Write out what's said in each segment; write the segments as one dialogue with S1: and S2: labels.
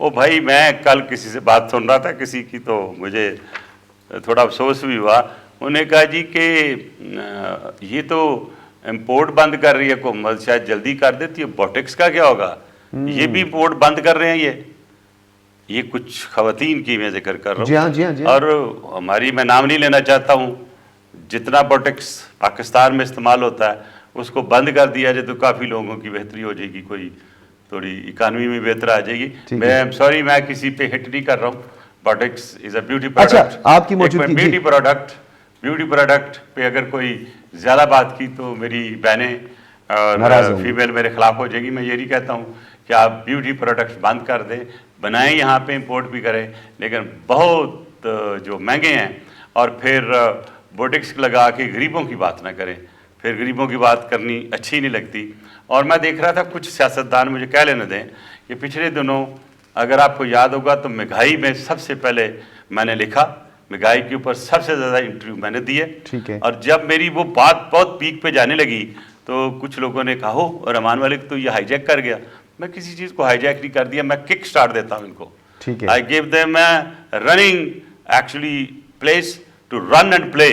S1: وہ بھائی میں کل کسی سے بات سن رہا تھا کسی کی، تو مجھے تھوڑا افسوس بھی ہوا. انہوں نے کہا جی کہ یہ تو امپورٹ بند کر رہی ہے حکومت، شاید جلدی کر دیتی ہے، بوٹیکس کا کیا ہوگا؟ یہ بھی امپورٹ بند کر رہے ہیں. یہ کچھ خواتین کی میں ذکر کر رہا ہوں. اور ہماری، میں نام نہیں لینا چاہتا ہوں، جتنا بوٹیکس پاکستان میں استعمال ہوتا ہے اس کو بند کر دیا جائے تو کافی لوگوں کی بہتری ہو جائے گی، کوئی تھوڑی اکانومی میں بہتر آ جائے گی. میں سوری، میں کسی پہ ہٹ نہیں کر رہا ہوں. بوٹیکس از اے بیوٹی پروڈکٹ.
S2: آپ کی موجودگی
S1: بیوٹی پروڈکٹ پہ اگر کوئی زیادہ بات کی تو میری بہنیں اور فیمیل میرے خلاف ہو جائے گی. میں یہ نہیں کہتا ہوں کہ آپ بیوٹی پروڈکٹس بند کر دیں، بنائیں یہاں پہ امپورٹ بھی کریں، لیکن بہت جو مہنگے ہیں. اور پھر بوٹیکس لگا کے غریبوں کی بات نہ کریں، پھر غریبوں کی بات کرنی اچھی نہیں لگتی. اور میں دیکھ رہا تھا کچھ سیاستدان، مجھے کہہ لینے دیں کہ پچھلے دنوں اگر آپ کو یاد ہوگا تو مہنگائی میں سب سے پہلے میں نے لکھا، مہنگائی کے اوپر سب سے زیادہ انٹرویو میں نے دیے. اور جب میری وہ بات بہت پیک پہ جانے لگی تو کچھ لوگوں نے کہا ہو رحمان ملک تو یہ ہائی جیک کر گیا. میں کسی چیز کو ہائی جیک نہیں کر دیا، میں کک سٹارٹ دیتا ہوں ان کو. I gave them running actually place to run and play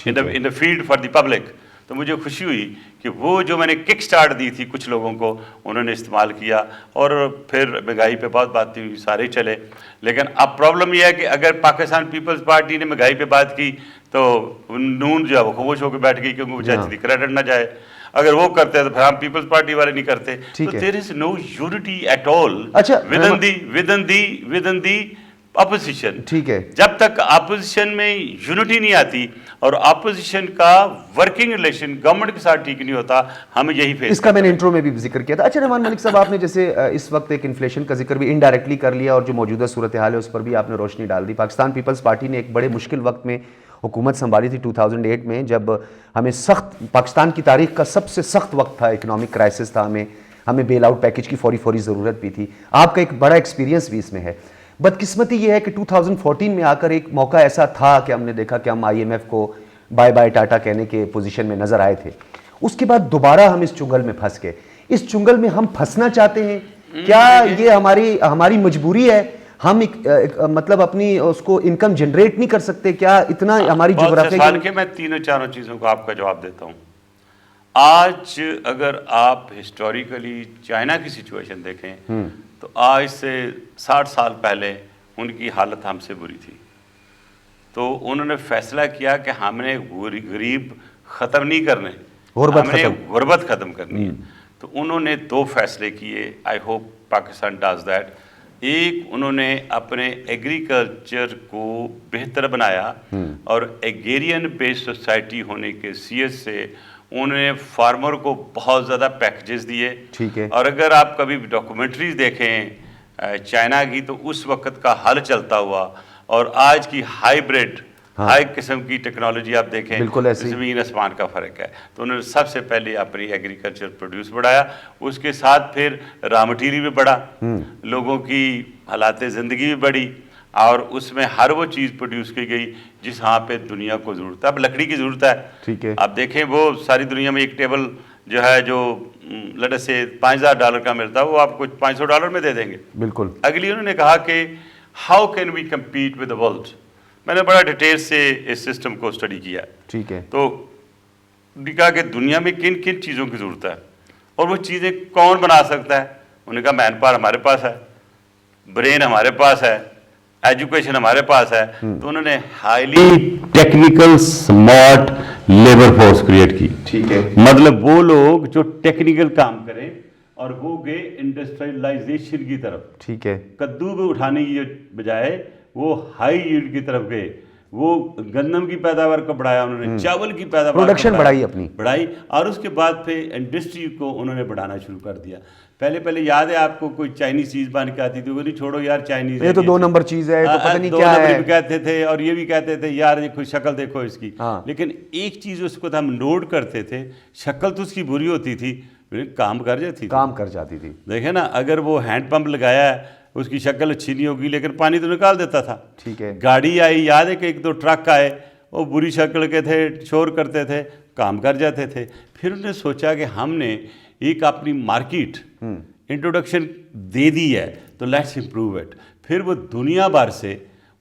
S1: in the field for the public. تو مجھے خوشی ہوئی کہ وہ جو میں نے کک سٹارٹ دی تھی کچھ لوگوں کو انہوں نے استعمال کیا. اور پھر مہنگائی پہ بہت باتیں ہوئی، سارے چلے. لیکن اب پرابلم یہ ہے کہ اگر پاکستان پیپلز پارٹی نے مہنگائی پہ بات کی تو نون جو ہے وہ خاموش ہو کے بیٹھ گئی کیونکہ وہ چاہتی تھی کریڈٹ نہ جائے. اگر وہ کرتے تو پھر ہم پیپلز پارٹی والے نہیں کرتے. تو there is no unity at all within the opposition. جب تک اپوزیشن میں یونٹی نہیں آتی اور اپوزیشن کا ورکنگ ریلیشن گورنمنٹ کے ساتھ ٹھیک نہیں ہوتا، ہمیں یہی فیس.
S2: اس کا میں نے انٹرو میں بھی ذکر کیا تھا. اچھا رحمان ملک صاحب، آپ نے جیسے اس وقت ایک انفلیشن کا ذکر بھی انڈائریکٹلی کر لیا اور جو موجودہ صورتحال ہے اس پر بھی آپ نے روشنی ڈال دی. پاکستان پیپلز پارٹی نے ایک بڑے مشکل وقت میں حکومت سنبھالی تھی 2008 میں، جب ہمیں سخت، پاکستان کی تاریخ کا سب سے سخت وقت تھا، اکنامک کرائسس تھا، ہمیں بیل آؤٹ پیکج کی فوری ضرورت بھی تھی. آپ کا ایک بڑا ایکسپیرینس بھی اس میں ہے. بدقسمتی یہ ہے کہ 2014 میں آ کر ایک موقع ایسا تھا کہ ہم نے دیکھا کہ ہم IMF کو بائے بائے ٹاٹا کہنے کے پوزیشن میں نظر آئے تھے. اس کے بعد دوبارہ ہم اس چنگل میں پھنس گئے. اس چنگل میں ہم پھنسنا چاہتے ہیں کیا؟ یہ ہماری مجبوری ہے؟ ہم مطلب اپنی اس کو انکم جنریٹ نہیں کر سکتے کیا؟ اتنا ہماری جغرافیہ.
S1: میں تینوں چاروں چیزوں کو آپ کا جواب دیتا ہوں. آج اگر آپ ہسٹوریکلی چائنا کی سچویشن دیکھیں تو آج سے 60 سال پہلے ان کی حالت ہم سے بری تھی. تو انہوں نے فیصلہ کیا کہ ہم نے غریب ختم نہیں کرنے، ہم نے غربت ختم کرنی ہے. تو انہوں نے 2 فیصلے کیے. I hope Pakistan does that. ایک، انہوں نے اپنے ایگریکلچر کو بہتر بنایا اور ایگریرین بیس سوسائٹی ہونے کے سیز سے انہوں نے فارمر کو بہت زیادہ پیکجز دیے. اور اگر آپ کبھی ڈاکومنٹریز دیکھیں چائنا کی تو اس وقت کا حل چلتا ہوا اور آج کی ہائیبریڈ ہائی قسم کی ٹیکنالوجی آپ دیکھیں، زمین آسمان کا فرق ہے. تو انہوں نے سب سے پہلے اپنی ایگریکلچر پروڈیوس بڑھایا. اس کے ساتھ پھر را مٹیریل بھی بڑھا، لوگوں کی حالات زندگی بھی بڑھی اور اس میں ہر وہ چیز پروڈیوس کی گئی جس ہاں پہ دنیا کو ضرورت ہے. اب لکڑی کی ضرورت ہے. آپ دیکھیں وہ ساری دنیا میں ایک ٹیبل جو ہے جو لڑے سے $5000 کا ملتا ہے وہ آپ کو $500 میں دے دیں گے.
S2: بالکل.
S1: اگلی انہوں نے کہا کہ how can we compete with the world. میں نے بڑا ڈیٹیل سے اس سسٹم کو اسٹڈی کیا. تو کہا کہ دنیا میں کن کن چیزوں کی ضرورت ہے اور وہ چیزیں کون بنا سکتا ہے. انہوں نے کہا مین پاور ہمارے پاس ہے، برین ہمارے پاس ہے، ایجوکیشن ہمارے پاس ہے. تو انہوں نے highly technical smart labour force create کی. مطلب وہ لوگ جو ٹیکنیکل کام کریں اور وہ گئے انڈسٹریلائزیشن کی طرف. کدو کو اٹھانے کی بجائے وہ ہائی ییلڈ کی طرف گئے. وہ گندم کی پیداوار کو بڑھایا انہوں نے، چاول کی پیداوار
S2: پروڈکشن بڑھائی
S1: اور اس کے بعد پھر انڈسٹری کو انہوں نے بڑھانا شروع کر دیا. پہلے یاد ہے آپ کو کوئی چائنیز چیز بن کے آتی تھی، وہ نہیں چھوڑو یار چائنیز
S2: یہ تو 2 نمبر چیز ہے، تو پتہ نہیں کیا ہے، 2 نمبر
S1: بھی کہتے تھے اور یہ بھی کہتے تھے یار یہ کوئی شکل دیکھو اس کی. لیکن ایک چیز اس کو ہم نوٹ کرتے تھے، شکل تو اس کی بری ہوتی تھی، کام کر جاتی تھی. دیکھیں نا، اگر وہ ہینڈ پمپ لگایا ہے اس کی شکل اچھی نہیں ہوگی لیکن پانی تو نکال دیتا تھا. گاڑی آئی، یاد ہے کہ 1-2 ٹرک آئے، وہ بری شکل کے تھے، شور کرتے تھے، کام کر جاتے تھے. پھر انہوں نے سوچا کہ ہم نے ایک اپنی مارکیٹ انٹروڈکشن دے دی ہے تو لیٹس امپروو اٹ. پھر وہ دنیا بھر سے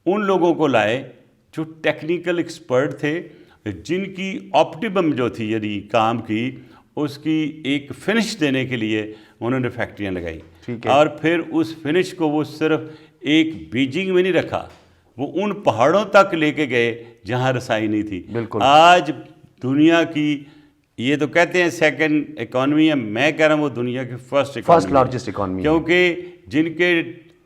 S1: ان لوگوں کو لائے جو ٹیکنیکل ایکسپرٹ تھے, جن کی آپٹیمم جو تھی یعنی کام کی اس کی ایک فنش دینے کے لیے انہوں نے فیکٹریاں لگائی. اور پھر اس فنش کو وہ صرف ایک بیجنگ میں نہیں رکھا, وہ ان پہاڑوں تک لے کے گئے جہاں رسائی نہیں تھی. آج دنیا کی یہ تو کہتے ہیں سیکنڈ اکانومی ہے, میں کہہ رہا ہوں وہ دنیا کی فرسٹ
S2: لارجسٹ اکانومی,
S1: کیونکہ جن کے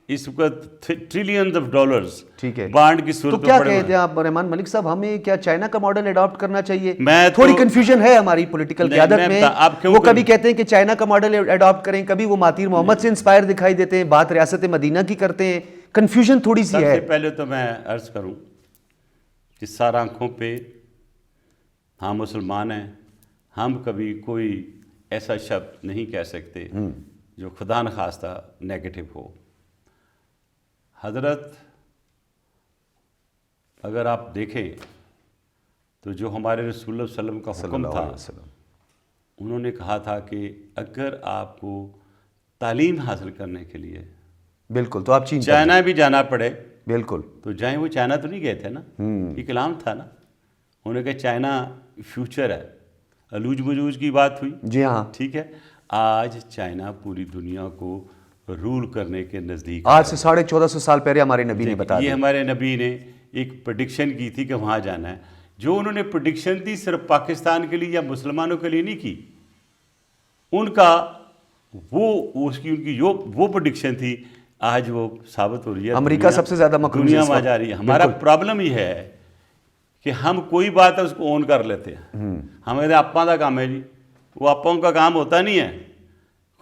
S1: اس وقت ٹریلینز آف ڈالرز
S2: ٹھیک ہے
S1: بانڈ کی صورت.
S2: تو کیا کہتے ہیں آپ رحمان ملک صاحب, ہمیں کیا چائنا کا ماڈل اڈاپٹ کرنا چاہیے؟
S1: میں
S2: تھوڑی کنفیوژن ہے ہماری پولیٹیکل قیادت میں. وہ کبھی کہتے ہیں کہ چائنا کا ماڈل اڈاپٹ کریں, کبھی وہ مہاتیر محمد سے انسپائر دکھائی دیتے ہیں, بات ریاست مدینہ کی کرتے ہیں. کنفیوژن تھوڑی سی ہے.
S1: سب سے پہلے تو میں عرض کروں کہ سار آنکھوں پہ ہم مسلمان ہیں, ہم کبھی کوئی ایسا شبد نہیں کہہ سکتے جو خدا نخواستہ نیگیٹو ہو. حضرت اگر آپ دیکھیں تو جو ہمارے رسول اللہ صلی اللہ علیہ وسلم کا حکم تھا, انہوں نے کہا تھا کہ اگر آپ کو تعلیم حاصل کرنے کے لیے
S2: بالکل تو آپ
S1: چائنا بھی جانا پڑے
S2: بالکل
S1: تو جائیں. وہ چائنا تو نہیں گئے تھے نا, یہ کلام تھا نا, انہوں نے کہا چائنا فیوچر ہے. علوج بجوج کی بات ہوئی,
S2: جی ہاں
S1: ٹھیک ہے. آج چائنا پوری دنیا کو رول کرنے کے نزدیک,
S2: آج سے 1450 سال پہلے ہمارے نبی نے بتا
S1: یہ ہمارے نبی نے ایک پریڈکشن کی تھی کہ وہاں جانا ہے. جو انہوں نے پریڈکشن دی صرف پاکستان کے لیے یا مسلمانوں کے لیے نہیں کی, ان کا وہ ان کی وہ پریڈکشن تھی, آج وہ ثابت ہو رہی ہے.
S2: امریکہ سب سے زیادہ مقروض
S1: دنیا میں جا رہی ہے. ہمارا پرابلم یہ ہے کہ ہم کوئی بات ہے اس کو اون کر لیتے ہیں. ہمیں آپاں کا کام ہے جی, وہ آپوں کا کام ہوتا نہیں ہے,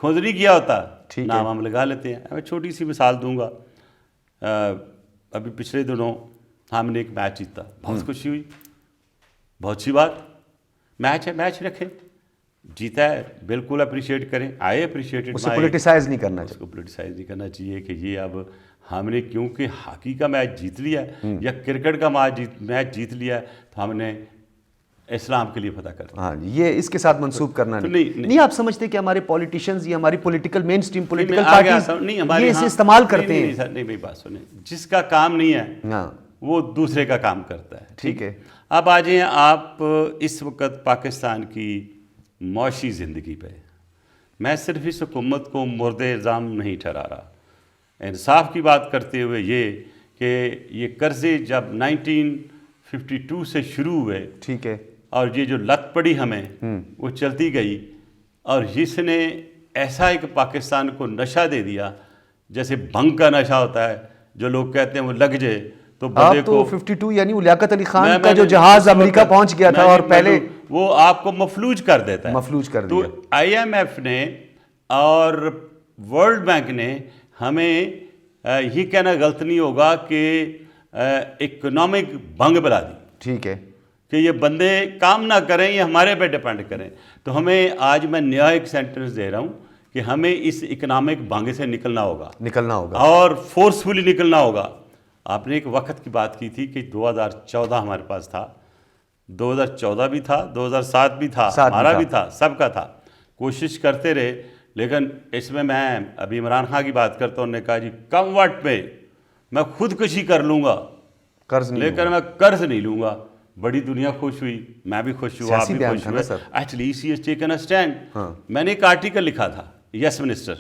S1: خود نہیں کیا ہوتا, نام ہم لگا لیتے ہیں. میں چھوٹی سی مثال دوں گا. ابھی پچھلے دنوں ہم نے ایک میچ جیتا, بہت خوشی ہوئی, بہت سی بات. میچ ہے, میچ رکھیں, جیتا ہے بالکل اپریشیٹ کریں. آئے اپریشیٹ,
S2: اسے پولیٹیسائز نہیں کرنا چاہیے,
S1: اس کو پولیٹیسائز نہیں کرنا چاہیے کہ یہ اب ہم نے کیونکہ ہاکی کا میچ جیت لیا ہے یا کرکٹ کا میچ جیت لیا ہے تو ہم نے اسلام کے لیے فتح کر دیا.
S2: ہاں یہ اس کے ساتھ منسوب کرنا نہیں. آپ سمجھتے کہ ہمارے پولیٹیشینز یا ہماری پولیٹیکل مین سٹریم پولیٹیکل پارٹیز یہ اسے استعمال کرتے ہیں؟
S1: نہیں میری بات سنیں, جس کا کام نہیں ہے وہ دوسرے کا کام کرتا ہے.
S2: ٹھیک ہے.
S1: اب آ جائیں آپ اس وقت پاکستان کی معاشی زندگی پہ. میں صرف اس حکومت کو مرد الزام نہیں ٹھہرا رہا, انصاف کی بات کرتے ہوئے یہ کہ یہ قرضے جب 1952 سے شروع ہوئے,
S2: ٹھیک ہے,
S1: اور یہ جو لت پڑی ہمیں وہ چلتی گئی, اور اس نے ایسا ایک پاکستان کو نشہ دے دیا جیسے بھنگ کا نشہ ہوتا ہے, جو لوگ کہتے ہیں وہ لگ جائے تو بندے کو
S2: 52 یعنی لیاقت علی خان کا جو جہاز امریکہ پہنچ گیا تھا اور پہلے
S1: وہ آپ کو مفلوج کر دیتا ہے,
S2: مفلوج کر
S1: دیا. تو آئی ایم ایف نے اور ورلڈ بینک نے ہمیں یہ کہنا غلط نہیں ہوگا کہ اکنامک بھنگ بلا دی.
S2: ٹھیک ہے,
S1: کہ یہ بندے کام نہ کریں, یہ ہمارے پہ ڈیپینڈ کریں. تو ہمیں آج میں نیا ایک سینٹنس دے رہا ہوں کہ ہمیں اس اکنامک بھنگ سے نکلنا ہوگا اور فورسفلی نکلنا ہوگا. آپ نے ایک وقت کی بات کی تھی کہ 2014 ہمارے پاس تھا, 2014 بھی تھا, 2007 بھی تھا, ہمارا بھی تھا, سب کا تھا. کوشش کرتے رہے, لیکن اس میں ابھی عمران خان کی بات کرتا ہوں, انہوں نے کہا جی کم وقت پہ میں خودکشی کر لوں گا, لیکن میں قرض نہیں لوں گا. بڑی دنیا خوش ہوئی, میں بھی خوش ہوا, آپ بھی خوش ہوئے. Actually see has taken a stand. میں نے ایک آرٹیکل لکھا تھا, یس منسٹر,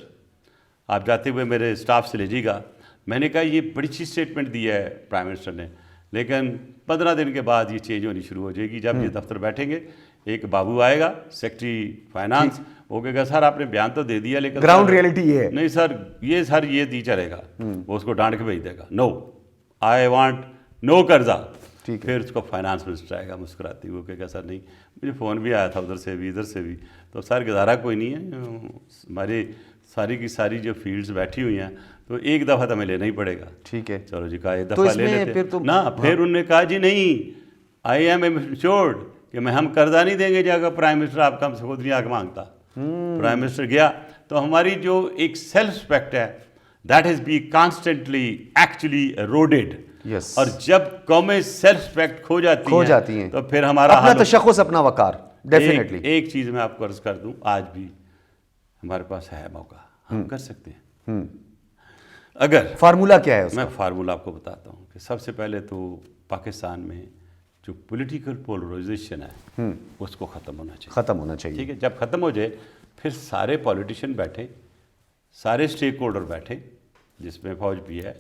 S1: آپ جاتے ہوئے میرے اسٹاف سے لیجیے گا. میں نے کہا یہ بڑی اچھی اسٹیٹمنٹ دی ہے پرائم منسٹر نے, لیکن 15 دن کے بعد یہ چینج ہونی شروع ہو جائے گی. جب یہ دفتر بیٹھیں گے, ایک بابو آئے گا سیکٹری فائنانس, وہ کہے گا سر آپ نے بیان تو دے دیا لیکن
S2: گراؤنڈ ریئلٹی یہ ہے
S1: نہیں سر, یہ دی چلے گا. وہ اس کو ڈانٹ کے بھیج دے گا, نو آئی وانٹ نو قرضہ. پھر اس کو فائنانس منسٹر آئے گا مسکراتی, وہ کہے گا سر نہیں, مجھے فون بھی آیا تھا ادھر سے بھی ادھر سے بھی, تو سر گزارا کوئی نہیں ہے, ہماری ساری کی ساری جو فیلڈز بیٹھی ہوئی ہیں تو ایک دفعہ تو ہمیں لینا ہی پڑے گا.
S2: ٹھیک ہے,
S1: چلو جی کہا ایک دفعہ لے لیتے نا. پھر انہوں نے کہا جی نہیں, آئی ایم ایشورڈ کہ ہم قرضہ نہیں دیں گے جا کر پرائم منسٹر آپ کا ہم سے خود نہیں آ کے مانگتا. پرائم منسٹر گیا تو ہماری جو ایک سیلف رسپیکٹ ہے that has be constantly actually eroded. اور جب قومیں سیلف رسپیکٹ کھو جاتی ہیں تو پھر ہمارا
S2: اپنا تشخص, اپنا وقار. ڈیفینیٹلی
S1: ایک چیز میں آپ کو عرض کر دوں, آج بھی ہمارے پاس ہے موقع, ہم کر سکتے ہیں اگر
S2: فارمولا کیا ہے اس
S1: میں فارمولا آپ کو بتاتا ہوں کہ سب سے پہلے تو پاکستان میں جو پولیٹیکل پولرائزیشن ہے اس کو ختم ہونا چاہیے.
S2: ختم ہونا چاہیے.
S1: ٹھیک ہے, جب ختم ہو جائے پھر سارے پولیٹیشین بیٹھیں, سارے اسٹیک ہولڈر بیٹھیں, جس میں فوج بھی ہے.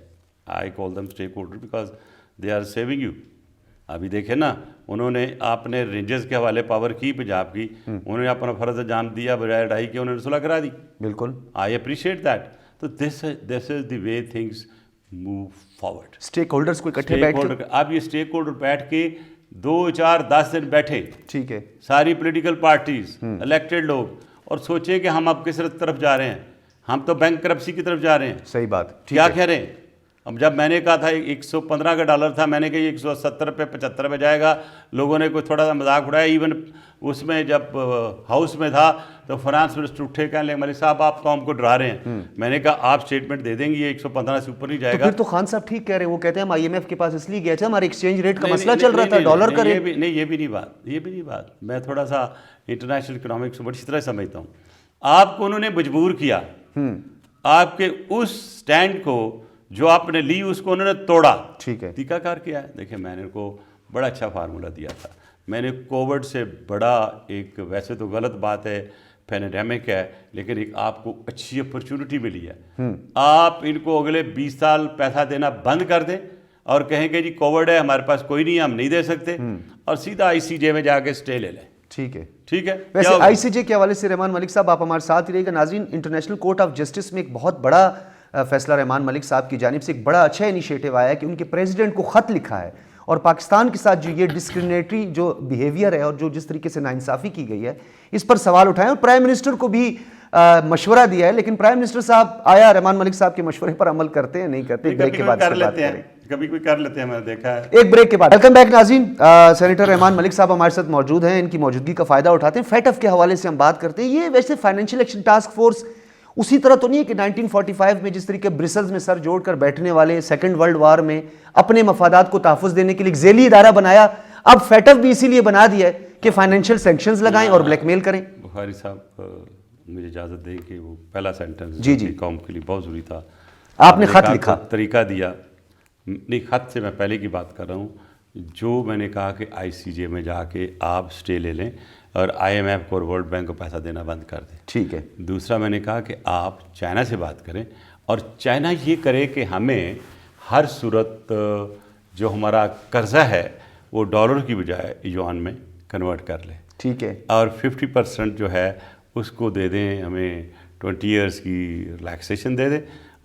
S1: I call them stakeholder because they are saving you. ابھی دیکھیں نا, انہوں نے آپ نے رینجرز کے حوالے پاور کی پنجاب کی, انہوں نے اپنا فرض انجام دیا, بجائے لڑائی کے انہوں نے صلح کرا دی.
S2: بالکل,
S1: آئی اپریشیٹ دیٹ. تو this is the way things move forward.
S2: Stakeholders کو اکٹھے بیٹھ کے,
S1: اب یہ اسٹیک ہولڈر بیٹھ کے 2 4 10 دن بیٹھے,
S2: ٹھیک ہے,
S1: ساری پولیٹیکل پارٹیز, الیکٹڈ لوگ, اور سوچیں کہ ہم اب کس طرف جا رہے ہیں. ہم تو بینک کرپسی کی طرف جا رہے ہیں.
S2: صحیح بات.
S1: کیا کہہ رہے ہیں؟ اب جب میں نے کہا تھا 115 کا ڈالر تھا, میں نے کہا یہ 170 پہ 75 پہ جائے گا, لوگوں نے کوئی تھوڑا سا مذاق اڑایا. ایون اس میں جب ہاؤس میں تھا تو فنانس منسٹر اٹھے کہنے لگے ملک صاحب آپ قوم کو ڈرا رہے ہیں. میں نے کہا آپ اسٹیٹمنٹ دے دیں گے یہ 115 سے اوپر نہیں جائے گا.
S2: پھر تو خان صاحب ٹھیک کہہ رہے ہیں, وہ کہتے ہیں ہم آئی ایم ایف کے پاس اس لیے گئے تھے, ہمارے ایکسچینج ریٹ کا مسئلہ چل رہا تھا, ڈالر کا ریٹ.
S1: نہیں, یہ بھی نہیں بات, یہ بھی نہیں بات. میں تھوڑا سا انٹرنیشنل اکنامکس بڑی طرح سمجھتا ہوں. آپ کو انہوں نے مجبور کیا, آپ کے اس سٹینڈ کو جو آپ نے لی اس کو انہوں نے توڑا,
S2: ٹھیک ہے,
S1: طریقہ کار کیا ہے. دیکھیں میں نے ان کو بڑا اچھا فارمولا دیا تھا. میں نے کووڈ سے بڑا ایک, ویسے تو غلط بات ہے, پینڈیمک ہے, لیکن ایک آپ کو اچھی اپرچونٹی ملی ہے. آپ ان کو اگلے 20 سال پیسہ دینا بند کر دیں اور کہیں کہ جی کووڈ ہے ہمارے پاس کوئی نہیں ہے, ہم نہیں دے سکتے, اور سیدھا ICJ میں جا کے اسٹے لے لیں.
S2: ٹھیک ہے,
S1: ٹھیک ہے.
S2: ویسے ICJ کے حوالے سے رحمان ملک صاحب آپ ہمارے ساتھ ہی رہے گا. ناظرین, انٹرنیشنل کورٹ آف جسٹس میں ایک بہت بڑا فیصلہ رحمان ملک صاحب کی جانب سے ایک بڑا اچھا انیشیٹو آیا ہے کہ ان کے پریزیڈنٹ کو خط لکھا ہے, اور پاکستان کے ساتھ جو یہ ڈسکریمنیٹری جو بیہیویئر ہے اور جو جس طریقے سے ناانصافی کی گئی ہے اس پر سوال اٹھائے, اور پرائم منسٹر کو بھی مشورہ دیا ہے. لیکن پرائم منسٹر صاحب آیا رحمان ملک صاحب کے مشورے پر عمل کرتے ہیں نہیں کرتے؟ بریک کے بعد
S1: کر لیتے ہیں, کبھی کوئی کر لیتے ہیں, میں نے دیکھا ہے.
S2: ایک بریک کے بعد ویلکم بیک ناظرین. سینیٹر رحمان ملک صاحب ہمارے ساتھ موجود ہیں, ان کی موجودگی کا فائدہ اٹھاتے ہیں. فیٹف کے حوالے سے ہم بات کرتے ہیں. یہ ویسے فائنینشیل ایکشن ٹاسک فورس اسی طرح تو نہیں ہے کہ 1945 میں جس طریقے برسلز میں سر جوڑ کر بیٹھنے والے سیکنڈ ورلڈ وار میں اپنے مفادات کو تحفظ دینے کے لیے ایک ذیلی ادارہ بنایا, اب فیٹف بھی اسی لیے بنا دیا ہے کہ فائنینشیل سینکشنز لگائیں اور بلیک میل کریں.
S1: بخاری صاحب مجھے اجازت دیں کہ وہ پہلا سینٹنس
S2: جی
S1: قوم کے لیے بہت ضروری تھا.
S2: آپ نے خط لکھا,
S1: طریقہ دیا. نہیں, خط سے میں پہلے کی بات کر رہا ہوں. جو میں نے کہا کہ ICJ میں جا کے آپ اسٹے لے لیں اور IMF کو اور ورلڈ بینک کو پیسہ دینا بند کر دیں.
S2: ٹھیک ہے.
S1: دوسرا میں نے کہا کہ آپ چائنا سے بات کریں, اور چائنا یہ کرے کہ ہمیں ہر صورت جو ہمارا قرضہ ہے وہ ڈالر کی بجائے یوان میں کنورٹ کر لیں.
S2: ٹھیک ہے.
S1: اور 50% جو ہے اس کو دے دیں, ہمیں 20 ایئرس کی ریلیکسیشن دے دیں,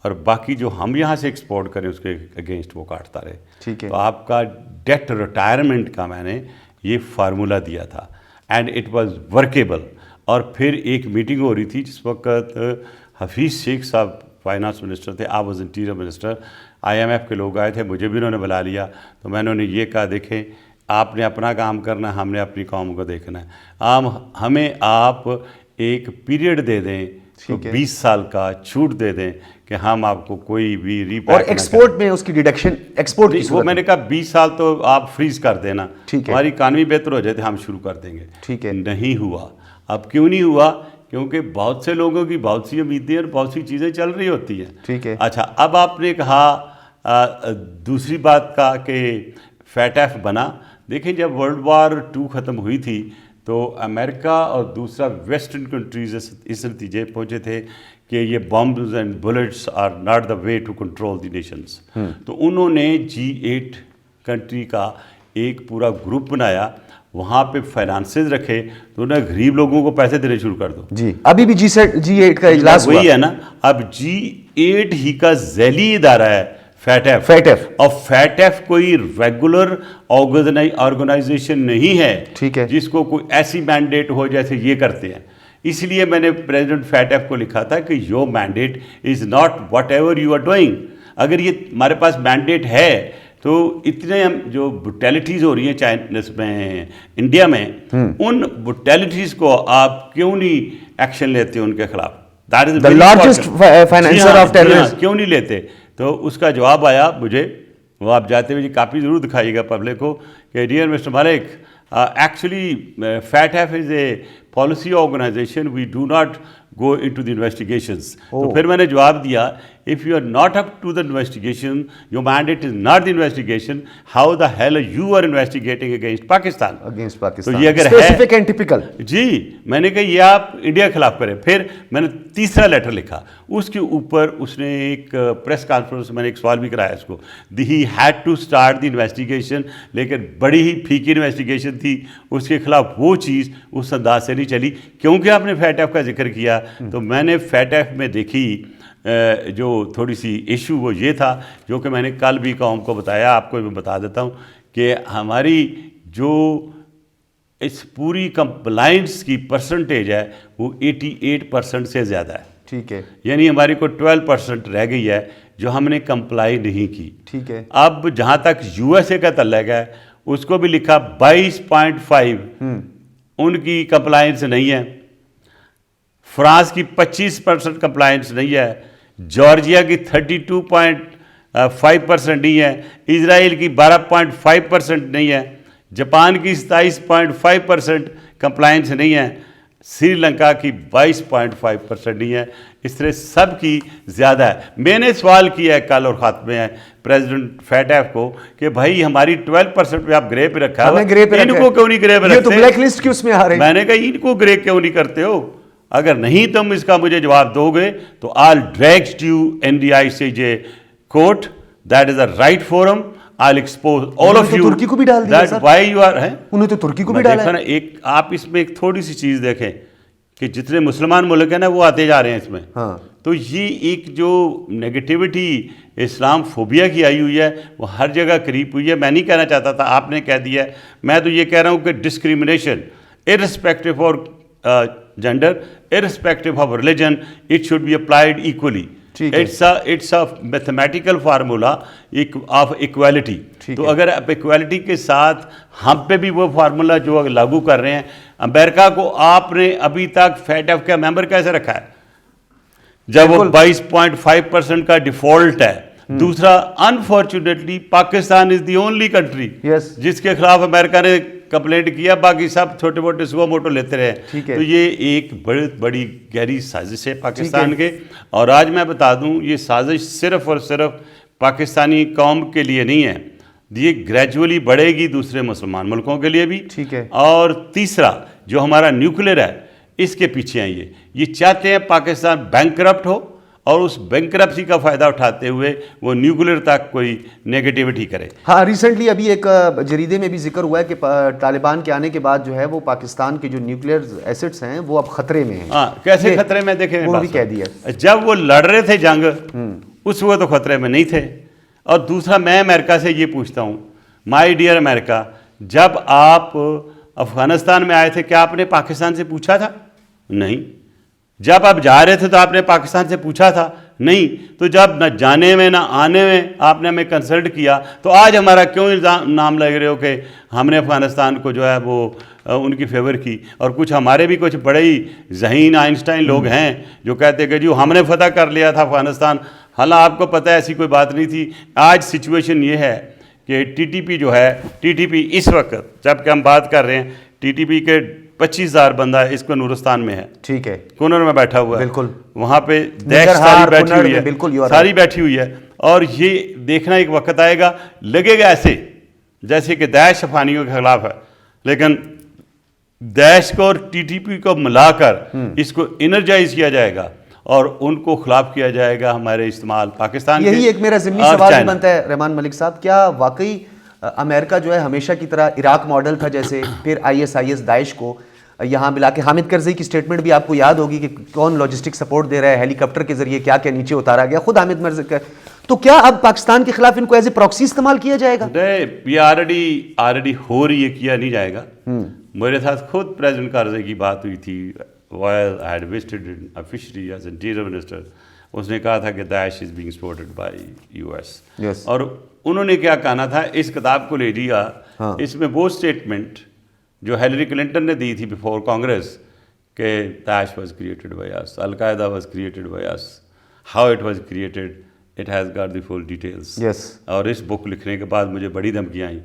S1: اور باقی جو ہم یہاں سے ایکسپورٹ کریں اس کے اگینسٹ وہ کاٹتا رہے.
S2: ٹھیک ہے.
S1: تو آپ کا ڈیٹ ریٹائرمنٹ کا میں نے یہ فارمولا دیا تھا, اینڈ اٹ واز ورکیبل. اور پھر ایک میٹنگ ہو رہی تھی جس وقت حفیظ شیخ صاحب فائنانس منسٹر تھے, آپ واز انٹیریئر منسٹر. IMF کے لوگ آئے تھے, مجھے بھی انہوں نے بلا لیا. تو میں نے انہیں یہ کہا دیکھیں آپ نے اپنا کام کرنا ہے, ہم نے اپنی قوم کو دیکھنا ہے. ہمیں آپ ایک پیریڈ دے دیں, 20 سال کا چھوٹ دے دیں کہ ہم آپ کو کوئی بھی ری
S2: اور ایکسپورٹ میں اس کی ڈیڈکشن ایکسپورٹ کی
S1: وہ میں نے کہا 20 سال تو آپ فریز کر دینا, ہماری اکانومی بہتر ہو جائے تو ہم شروع کر دیں گے.
S2: ٹھیک ہے.
S1: نہیں ہوا. اب کیوں نہیں ہوا؟ کیونکہ بہت سے لوگوں کی بہت سی امیدیں اور بہت سی چیزیں چل رہی ہوتی ہیں.
S2: ٹھیک ہے.
S1: اچھا, اب آپ نے کہا دوسری بات کا کہ فیٹف بنا. دیکھیں جب ورلڈ وار 2 ختم ہوئی تھی تو امریکہ اور دوسرا ویسٹرن کنٹریز اس نتیجے پہنچے تھے کہ یہ bombs and bullets are not the way to control the nations. تو انہوں نے G8 کنٹری کا ایک پورا گروپ بنایا, وہاں پہ فائنانسز رکھے, تو انہیں غریب لوگوں کو پیسے دینے شروع کر دو.
S2: جی ابھی بھی G8 کا اجلاس
S1: وہی ہے نا. اب G8 ہی کا ذیلی ادارہ ہے فیٹف. اور فیٹف کوئی ریگولر آرگنائزیشن نہیں ہے.
S2: ٹھیک ہے.
S1: جس کو کوئی ایسی مینڈیٹ ہو جیسے یہ کرتے ہیں. اس لیے میں نے پریزیڈنٹ فیٹف کو لکھا تھا کہ your mandate is not whatever you are doing. اگر یہ ہمارے پاس مینڈیٹ ہے تو اتنے جو بروٹیلٹیز ہو رہی ہیں چائنیز میں, انڈیا میں, ان بروٹیلٹیز کو آپ کیوں نہیں ایکشن لیتے ان کے خلاف؟ That is the largest financier of terrorism. کیوں نہیں لیتے؟ تو اس کا جواب آیا مجھے, وہ آپ جاتے ہوئے کاپی ضرور دکھائیے گا پبلک کو کہ dear mister Malik, actually FATF is a policy organization we do not go into the investigations. تو پھر میں نے جواب دیا if you are not up to the investigation, your mandate is not the investigation, how the hell you are investigating against Pakistan?
S2: Against
S1: تو
S2: پاکستان
S1: یہ اگر ہے
S2: اسپیسیفک اینڈ ٹپیکل.
S1: جی میں نے کہا یہ آپ انڈیا کے خلاف کریں. پھر میں نے تیسرا لیٹر لکھا, اس کے اوپر اس نے ایک پریس کانفرنس میں نے ایک سوال بھی کرایا اس کو, he had to start the investigation, لیکن بڑی ہی پھیکی انویسٹیگیشن تھی, اس کے خلاف وہ چیز اس انداز سے نہیں چلی. کیونکہ آپ نے فیٹ ایف کا ذکر کیا تو میں نے فیٹ ایف میں دیکھی جو تھوڑی سی ایشو وہ یہ تھا, جو کہ میں نے کل بھی قوم کو بتایا, آپ کو بھی بتا دیتا ہوں کہ ہماری جو اس پوری کمپلائنس کی پرسنٹیج ہے وہ 88% سے زیادہ ہے.
S2: ٹھیک ہے,
S1: یعنی ہماری کو 12% رہ گئی ہے جو ہم نے کمپلائی نہیں کی.
S2: ٹھیک ہے.
S1: اب جہاں تک یو ایس اے کا تعلق ہے اس کو بھی لکھا 22.5 ان کی کمپلائنس نہیں ہے, فرانس کی 25% کمپلائنس نہیں ہے, جارجیا کی 32.5% نہیں ہے, اسرائیل کی 12.5% نہیں ہے, جاپان کی 27.5% کمپلائنس نہیں ہے, سری لنکا کی 22.5% نہیں ہے. اس طرح سب کی زیادہ ہے. میں نے سوال کیا ہے کل اور خاتمے ہیں پریزیڈنٹ فیٹ ایف کو کہ بھائی ہماری 12% پہ آپ گرے پہ رکھا ہے, ان کو کیوں نہیں گرے پہ رکھتے؟
S2: یہ تو بلیک لسٹ کی اس میں آ رہے ہیں.
S1: میں نے کہا ان کو گرے کیوں نہیں کرتے ہو؟ اگر نہیں تم اس کا مجھے جواب دو گے تو I'll drag you in the ICJ court, that is the right forum, I'll expose all of you
S2: ترکی کو بھی ڈال دیا
S1: that why you are.
S2: انہوں نے تو ترکی کو بھی ڈالا ہے.
S1: ایک آپ اس میں ایک تھوڑی سی چیز دیکھیں کہ جتنے مسلمان ملک ہیں نا وہ آتے جا رہے ہیں اس میں.
S2: ہاں,
S1: تو یہ ایک جو نیگیٹیوٹی اسلام فوبیا کی آئی ہوئی ہے وہ ہر جگہ قریب ہوئی ہے. میں نہیں کہنا چاہتا تھا, آپ نے کہہ دیا ہے. میں تو یہ کہہ رہا ہوں کہ discrimination irrespective of gender, irrespective of religion, it should be applied equally. It's a mathematical formula of equality. تو اگر آپ ایکویلٹی کے ساتھ ہم پہ بھی وہ فارمولا جو لاگو کر رہے ہیں, امریکہ کو آپ نے ابھی تک فیٹ ایف کا ممبر کیسے رکھا ہے جب وہ 22.5% کا ڈیفالٹ ہے؟ دوسرا, unfortunately Pakistan is the only country جس کے خلاف امریکہ نے کمپلینٹ کیا, باقی سب چھوٹے موٹے سو موٹو لیتے رہے. تو یہ ایک بڑی گہری سازش ہے پاکستان کے. اور آج میں بتا دوں یہ سازش صرف اور صرف پاکستانی قوم کے لیے نہیں ہے, یہ گریجولی بڑھے گی دوسرے مسلمان ملکوں کے لیے بھی.
S2: ٹھیک ہے.
S1: اور تیسرا جو ہمارا نیوکلیر ہے اس کے پیچھے ہیں یہ چاہتے ہیں پاکستان بینک کرپٹ ہو اور اس بینک کرپسی کا فائدہ اٹھاتے ہوئے وہ نیوکلیر تک کوئی نیگیٹیوٹی کرے.
S2: ہاں, ریسنٹلی ابھی ایک جریدے میں بھی ذکر ہوا ہے کہ طالبان کے آنے کے بعد جو ہے وہ پاکستان کے جو نیوکلیر ایسٹس ہیں وہ اب خطرے میں ہیں.
S1: ہاں, کیسے خطرے میں؟ دیکھیں
S2: وہ بھی کہہ دیا
S1: جب وہ لڑ رہے تھے جنگ اس وقت تو خطرے میں نہیں تھے. اور دوسرا, میں امریکہ سے یہ پوچھتا ہوں, مائی ڈیئر امریکہ, جب آپ افغانستان میں آئے تھے کیا آپ نے پاکستان سے پوچھا تھا؟ نہیں. جب آپ جا رہے تھے تو آپ نے پاکستان سے پوچھا تھا؟ نہیں. تو جب نہ جانے میں نہ آنے میں آپ نے ہمیں کنسلٹ کیا تو آج ہمارا کیوں نام لگ رہے ہو کہ ہم نے افغانستان کو جو ہے وہ ان کی فیور کی؟ اور کچھ ہمارے بھی کچھ بڑے ہی ذہین آئنسٹائن لوگ ہیں جو کہتے کہ جو ہم نے فتح کر لیا تھا افغانستان, حالانکہ آپ کو پتہ ہے ایسی کوئی بات نہیں تھی. آج سچویشن یہ ہے کہ ٹی ٹی پی جو ہے, ٹی ٹی پی اس وقت جب کہ ہم بات کر رہے ہیں ٹی ٹی پی کے 25,000 بندہ اس کو نورستان میں ہے.
S2: ٹھیک ہے.
S1: کنر میں بیٹھا ہوا ہے.
S2: بالکل.
S1: وہاں پہ داعش ساری بیٹھی ہوئی ہے. اور یہ دیکھنا ایک وقت آئے گا, لگے گا ایسے جیسے کہ داعش افغانیوں کے خلاف ہے, لیکن داعش کو اور ٹی ٹی پی کو ملا کر اس کو انرجائز کیا جائے گا اور ان کو خلاف کیا جائے گا ہمارے استعمال پاکستان.
S2: یہی ایک میرا ضمنی سوال بھی بنتا ہے رحمان ملک صاحب, کیا واقعی امریکہ جو ہے ہمیشہ کی طرح عراق ماڈل تھا جیسے, پھر ISIS داعش کو یہاں ملا کے, حامد کرزئی کی سٹیٹمنٹ بھی آپ کو یاد ہوگی کہ کون لاجسٹک سپورٹ دے رہا ہے, ہیلی کاپٹر کے ذریعے کیا کیا نیچے اتارا گیا, خود حامد مرزا کا. تو کیا اب پاکستان کے خلاف ان کو ایز اے پراکسی استعمال کیا جائے گا؟
S1: یہ آلریڈی ہو رہی ہے, کیا نہیں جائے گا. میرے ساتھ خود پریزیڈنٹ کرزئی کی بات ہوئی تھی while I had visited officially as interior minister. اس نے کہا تھا کہ داعش is being supported by US. اور انہوں نے کیا کہنا تھا, اس کتاب کو لے لیا, اس میں وہ اسٹیٹمنٹ جو ہیلری کلنٹن نے دی تھی بیفور کانگریس کہ Daesh was created by us, Al Qaeda was created by us, how it was created, it has got the full details. اور اس بک لکھنے کے بعد مجھے بڑی دھمکیاں آئیں,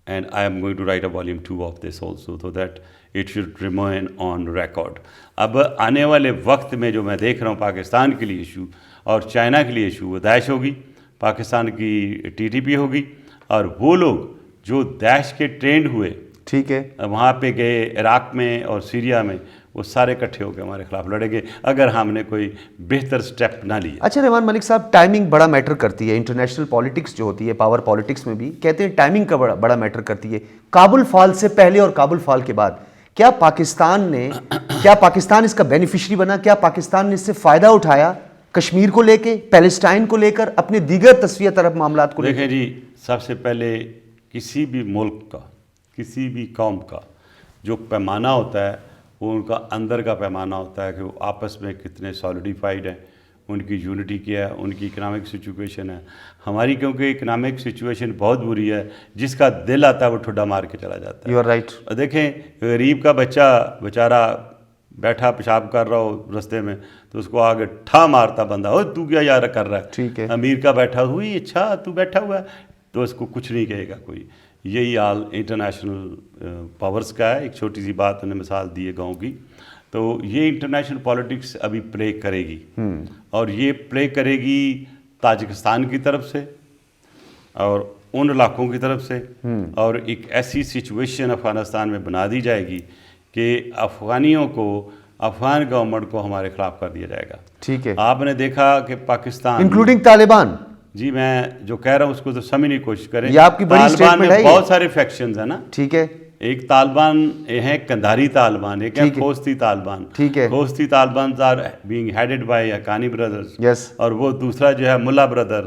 S1: and I am going to write a volume 2 of this also, so that it should remain on record. اب آنے والے وقت میں جو میں دیکھ رہا ہوں پاکستان کے لیے ایشو اور چائنا کے لیے ایشو، وہ داعش ہوگی، پاکستان کی TTP ہوگی، اور وہ لوگ جو داعش کے ٹرینڈ ہوئے،
S2: ٹھیک ہے،
S1: وہاں پہ گئے عراق میں اور سیریا میں، وہ سارے اکٹھے ہو کے ہمارے خلاف لڑیں گے اگر ہم نے کوئی بہتر سٹیپ نہ لیے.
S2: اچھا رحمان ملک صاحب، ٹائمنگ بڑا میٹر کرتی ہے. انٹرنیشنل پالیٹکس جو ہوتی ہے، پاور پالیٹکس میں بھی کہتے ہیں ٹائمنگ کا بڑا میٹر کرتی ہے. کابل فال سے پہلے اور کابل فال کے بعد کیا پاکستان اس کا بینیفیشری بنا؟ کیا پاکستان نے اس سے فائدہ اٹھایا کشمیر کو لے کے، پیلسٹائن کو لے کر، اپنے دیگر تصفیہ طلب معاملات کو لے کے؟
S1: دیکھیں جی، سب سے پہلے کسی بھی ملک کا، کسی بھی قوم کا جو پیمانہ ہوتا ہے وہ ان کا اندر کا پیمانہ ہوتا ہے کہ وہ آپس میں کتنے سالیڈیفائڈ ہیں، ان کی یونٹی کیا ہے، ان کی اکنامک سچویشن ہے. ہماری کیونکہ اکنامک سچویشن بہت بری ہے، جس کا دل آتا ہے وہ ٹھڈا مار کے چلا جاتا ہے.
S2: You are right.
S1: دیکھیں، غریب کا بچہ بیچارہ بیٹھا پیشاب کر رہا ہو رستے میں تو اس کو آگے ٹھا مارتا بندہ، او تو کیا یار کر رہا ہے.
S2: ٹھیک ہے.
S1: امیر کا بیٹھا ہوئی، اچھا تو بیٹھا ہوا ہے، تو اس کو کچھ نہیں کہے گا کوئی. یہی حال انٹرنیشنل پاورز کا ہے. ایک چھوٹی سی بات انہیں مثال دی ہے گاؤں کی. تو یہ انٹرنیشنل پالیٹکس ابھی پلے کرے گی، اور یہ پلے کرے گی تاجکستان کی طرف سے اور ان علاقوں کی طرف سے، اور ایک ایسی سچویشن افغانستان میں بنا دی جائے گی کہ افغانیوں کو، افغان گورنمنٹ کو ہمارے خلاف کر دیا جائے گا.
S2: ٹھیک ہے.
S1: آپ نے دیکھا کہ پاکستان،
S2: انکلوڈنگ طالبان.
S1: جی میں جو کہہ رہا ہوں اس کو تو سمجھنے کی کوشش کریں.
S2: یہ آپ کی بڑی
S1: طالبان میں
S2: اسٹیٹمنٹ ہے.
S1: بہت سارے فیکشنز ہیں نا.
S2: ٹھیک ہے.
S1: ایک طالبان ہیں کندھاری طالبان، ایک ہے کھوستی طالبان.
S2: ٹھیک ہے.
S1: Khosti Taliban are being headed by Haqqani brothers,
S2: yes.
S1: اور وہ دوسرا جو ہے ملا بردر،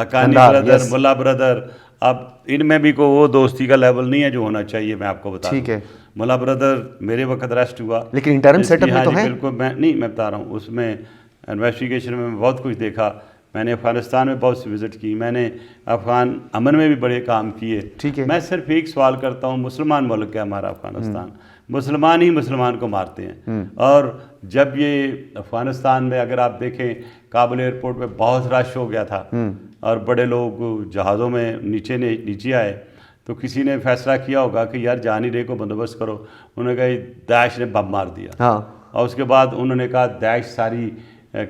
S1: حقانی بردر، ملا بردر. اب ان میں بھی کوئی وہ دوستی کا لیول نہیں ہے جو ہونا چاہیے، میں آپ کو بتا دوں.
S2: ٹھیک ہے.
S1: ملا بردر میرے وقت ریسٹ ہوا،
S2: لیکن انٹرم سیٹ اپ میں تو ہے.
S1: بالکل. میں بتا رہا ہوں، اس میں انویسٹیگیشن میں بہت کچھ دیکھا. میں نے افغانستان میں بہت سی وزٹ کی، میں نے افغان امن میں بھی بڑے کام کیے.
S2: ٹھیک ہے.
S1: میں صرف ایک سوال کرتا ہوں، مسلمان ملک ہے ہمارا افغانستان، مسلمان ہی مسلمان کو مارتے ہیں. اور جب یہ افغانستان میں اگر آپ دیکھیں کابل ایئرپورٹ پہ بہت رش ہو گیا تھا اور بڑے لوگ جہازوں میں نیچے آئے، تو کسی نے فیصلہ کیا ہوگا کہ یار جان ہی رے کو بندوبست کرو. انہوں نے کہا داعش نے بم مار دیا.
S2: ہاں.
S1: اور اس کے بعد انہوں نے کہا داعش ساری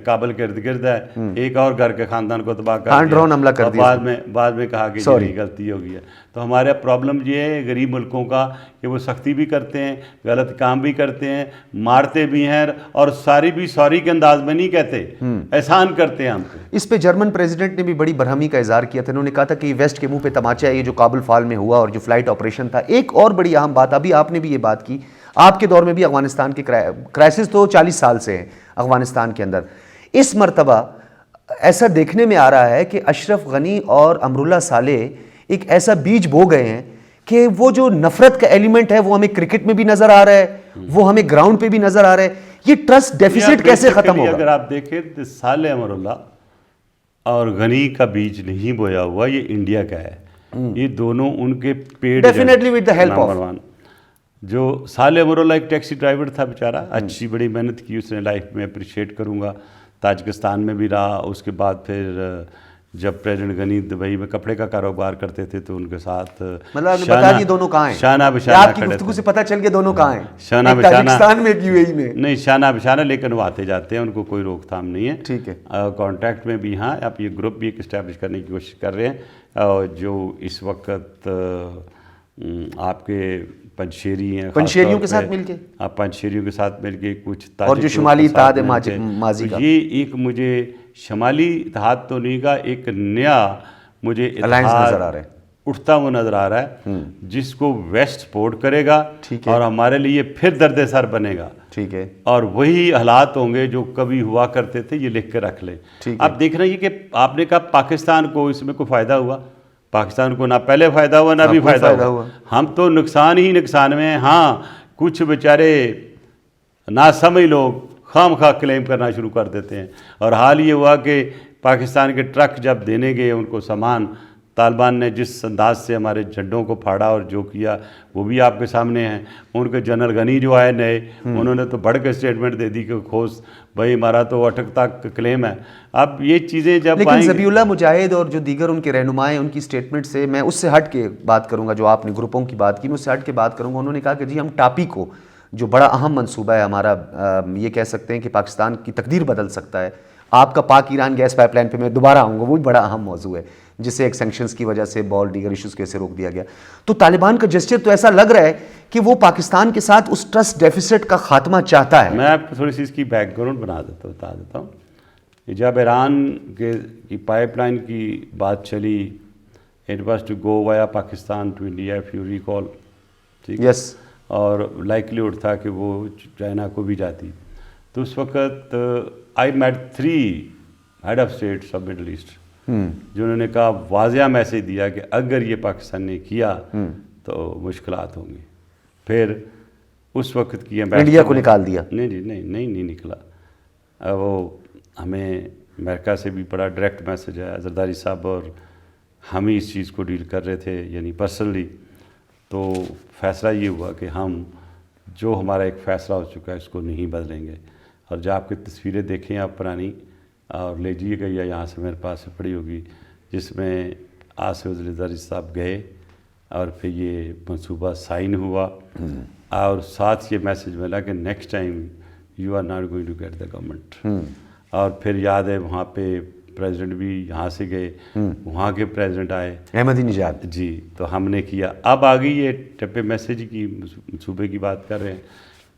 S1: کابل کے ارد گرد ہے، ایک اور گھر کے خاندان کو تباہ کر دیا،
S2: ڈرون حملہ کر دیا.
S1: بعد میں کہا کہ یہ غلطی ہو گئی ہے. تو ہمارا پرابلم یہ ہے غریب ملکوں کا کہ وہ سختی بھی کرتے ہیں، غلط کام بھی کرتے ہیں، مارتے بھی ہیں، اور سوری کے انداز میں نہیں کہتے، احسان کرتے ہیں ہم کو.
S2: اس پہ جرمن پریزیڈنٹ نے بھی بڑی برہمی کا اظہار کیا تھا. انہوں نے کہا تھا کہ یہ ویسٹ کے منہ پہ تماچا ہے، یہ جو کابل فال میں ہوا اور جو فلائٹ آپریشن تھا. ایک اور بڑی اہم بات، ابھی آپ نے بھی یہ بات کی، آپ کے دور میں بھی افغانستان کے کرائسس تو 40 سال سے ہیں افغانستان کے اندر. اس مرتبہ ایسا دیکھنے میں آ رہا ہے کہ اشرف غنی اور امراللہ صالح ایک ایسا بیج بو گئے ہیں کہ وہ جو نفرت کا ایلیمنٹ ہے وہ ہمیں کرکٹ میں بھی نظر آ رہا ہے، وہ ہمیں گراؤنڈ پہ بھی نظر آ رہا ہے. یہ ٹرسٹ ڈیفیسٹ کیسے ختم ہوگا؟
S1: اگر آپ دیکھیں تو صالح امراللہ اور غنی کا بیج نہیں بویا ہوا، یہ انڈیا کا ہے. یہ دونوں ان کے پیڑ
S2: definitely with the help of.
S1: جو صالح امراللہ ایک ٹیکسی ڈرائیور تھا بیچارہ، اچھی بڑی محنت کی اس نے لائف میں، اپریشیٹ کروں گا. تاجکستان میں بھی رہا. اس کے بعد پھر جب پریزیڈنٹ غنی دبئی میں کپڑے کا کاروبار کرتے تھے تو ان کے ساتھ
S2: دونوں کہاں ہیں،
S1: شانہ بشانہ
S2: آپ کی گفتگو سے پتہ چل گیا دونوں کہاں ہیں،
S1: شانہ
S2: ایک تاجکستان میں، ایک یو اے ای میں.
S1: نہیں شانہ بشانہ، لیکن وہ آتے جاتے ہیں، ان کو کوئی روک تھام نہیں ہے.
S2: ٹھیک ہے.
S1: کانٹیکٹ میں بھی. ہاں آپ یہ گروپ بھی ایک اسٹیبلش کرنے کی کوشش کر رہے ہیں، جو اس وقت آپ کے پنشیری ہیں،
S2: پنشیریوں کے ساتھ مل کے،
S1: آپ پنشیریوں کے ساتھ مل کے کچھ،
S2: اور جو شمالی اتحاد ماضی کا،
S1: یہ ایک مجھے شمالی اتحاد تو نہیں کا، ایک نیا مجھے
S2: اتحاد نظر آ رہا ہے،
S1: اٹھتا ہوا نظر آ رہا ہے، جس کو ویسٹ سپورٹ کرے گا اور ہمارے لیے پھر درد سر بنے گا.
S2: ٹھیک ہے.
S1: اور وہی حالات ہوں گے جو کبھی ہوا کرتے تھے. یہ لکھ کے رکھ لیں. اب دیکھ رہے ہیں کہ آپ نے کہا پاکستان کو اس میں کوئی فائدہ ہوا، پاکستان کو نہ پہلے فائدہ ہوا نہ بھی فائدہ ہوا. ہم تو نقصان ہی نقصان میں ہیں. ہاں کچھ بیچارے ناسمجھ لوگ خام خواہ کلیم کرنا شروع کر دیتے ہیں. اور حال یہ ہوا کہ پاکستان کے ٹرک جب دینے گئے ان کو سامان، طالبان نے جس انداز سے ہمارے جھنڈوں کو پھاڑا اور جو کیا وہ بھی آپ کے سامنے ہیں. ان کے جنرل غنی جو آئے نئے، انہوں نے تو بڑھ کے اسٹیٹمنٹ دے دی کہ کھوس بھائی ہمارا تو اٹک تک کلیم ہے. اب یہ چیزیں جب
S2: لیکن ذبیح اللہ مجاہد اور جو دیگر ان کے رہنمائیں، ان کی اسٹیٹمنٹ سے میں اس سے ہٹ کے بات کروں گا، جو آپ نے گروپوں کی بات کی میں اس سے ہٹ کے بات کروں گا. انہوں نے کہا کہ جی ہم ٹاپی کو جو بڑا اہم منصوبہ ہے ہمارا، یہ کہہ سکتے ہیں کہ پاکستان کی تقدیر بدل سکتا ہے. آپ کا پاک ایران گیس پائپ لائن پہ میں دوبارہ آؤں گا، وہ بھی بڑا اہم موضوع ہے جسے ایک سینکشنز کی وجہ سے بال دیگر ایشوز کی وجہ سے روک دیا گیا. تو طالبان کا جسچر تو ایسا لگ رہا ہے کہ وہ پاکستان کے ساتھ اس ٹرسٹ ڈیفیسٹ کا خاتمہ چاہتا ہے.
S1: میں آپ کو تھوڑی سی اس کی بیک گراؤنڈ بتا دیتا ہوں. جب ایران کی پائپ لائن کی بات چلی، it was to go via Pakistan to India if you recall, ٹھیک ہے،
S2: یس،
S1: اور لائکلیہڈ تھا کہ وہ چائنا کو بھی جاتی. تو اس وقت I met 3 head of states of Middle East, جنہوں نے کہا، واضح میسیج دیا کہ اگر یہ پاکستان نے کیا تو مشکلات ہوں گی. پھر اس وقت کی
S2: انڈیا کو نکال دیا.
S1: نہیں نکلا. وہ ہمیں امریکہ سے بھی بڑا ڈائریکٹ میسیج ہے، زرداری صاحب اور ہم ہی اس چیز کو ڈیل کر رہے تھے، یعنی پرسنلی. تو فیصلہ یہ ہوا کہ ہم جو ہمارا ایک فیصلہ ہو چکا ہے اس کو نہیں بدلیں گے. اور جب آپ کی تصویریں دیکھیں آپ پرانی، اور لے جائیے گا، یا یہاں سے میرے پاس سے پڑی ہوگی، جس میں آصف زرداری صاحب گئے اور پھر یہ منصوبہ سائن ہوا، اور ساتھ یہ میسیج ملا کہ next time you are not going to get the government. اور پھر یاد ہے وہاں پہ پریزیڈنٹ بھی یہاں سے گئے، وہاں کے پریزیڈنٹ آئے،
S2: احمدی نژاد
S1: جی. تو ہم نے کیا. اب آ گئی یہ ٹپے میسیج کی، منصوبے کی بات کر رہے ہیں.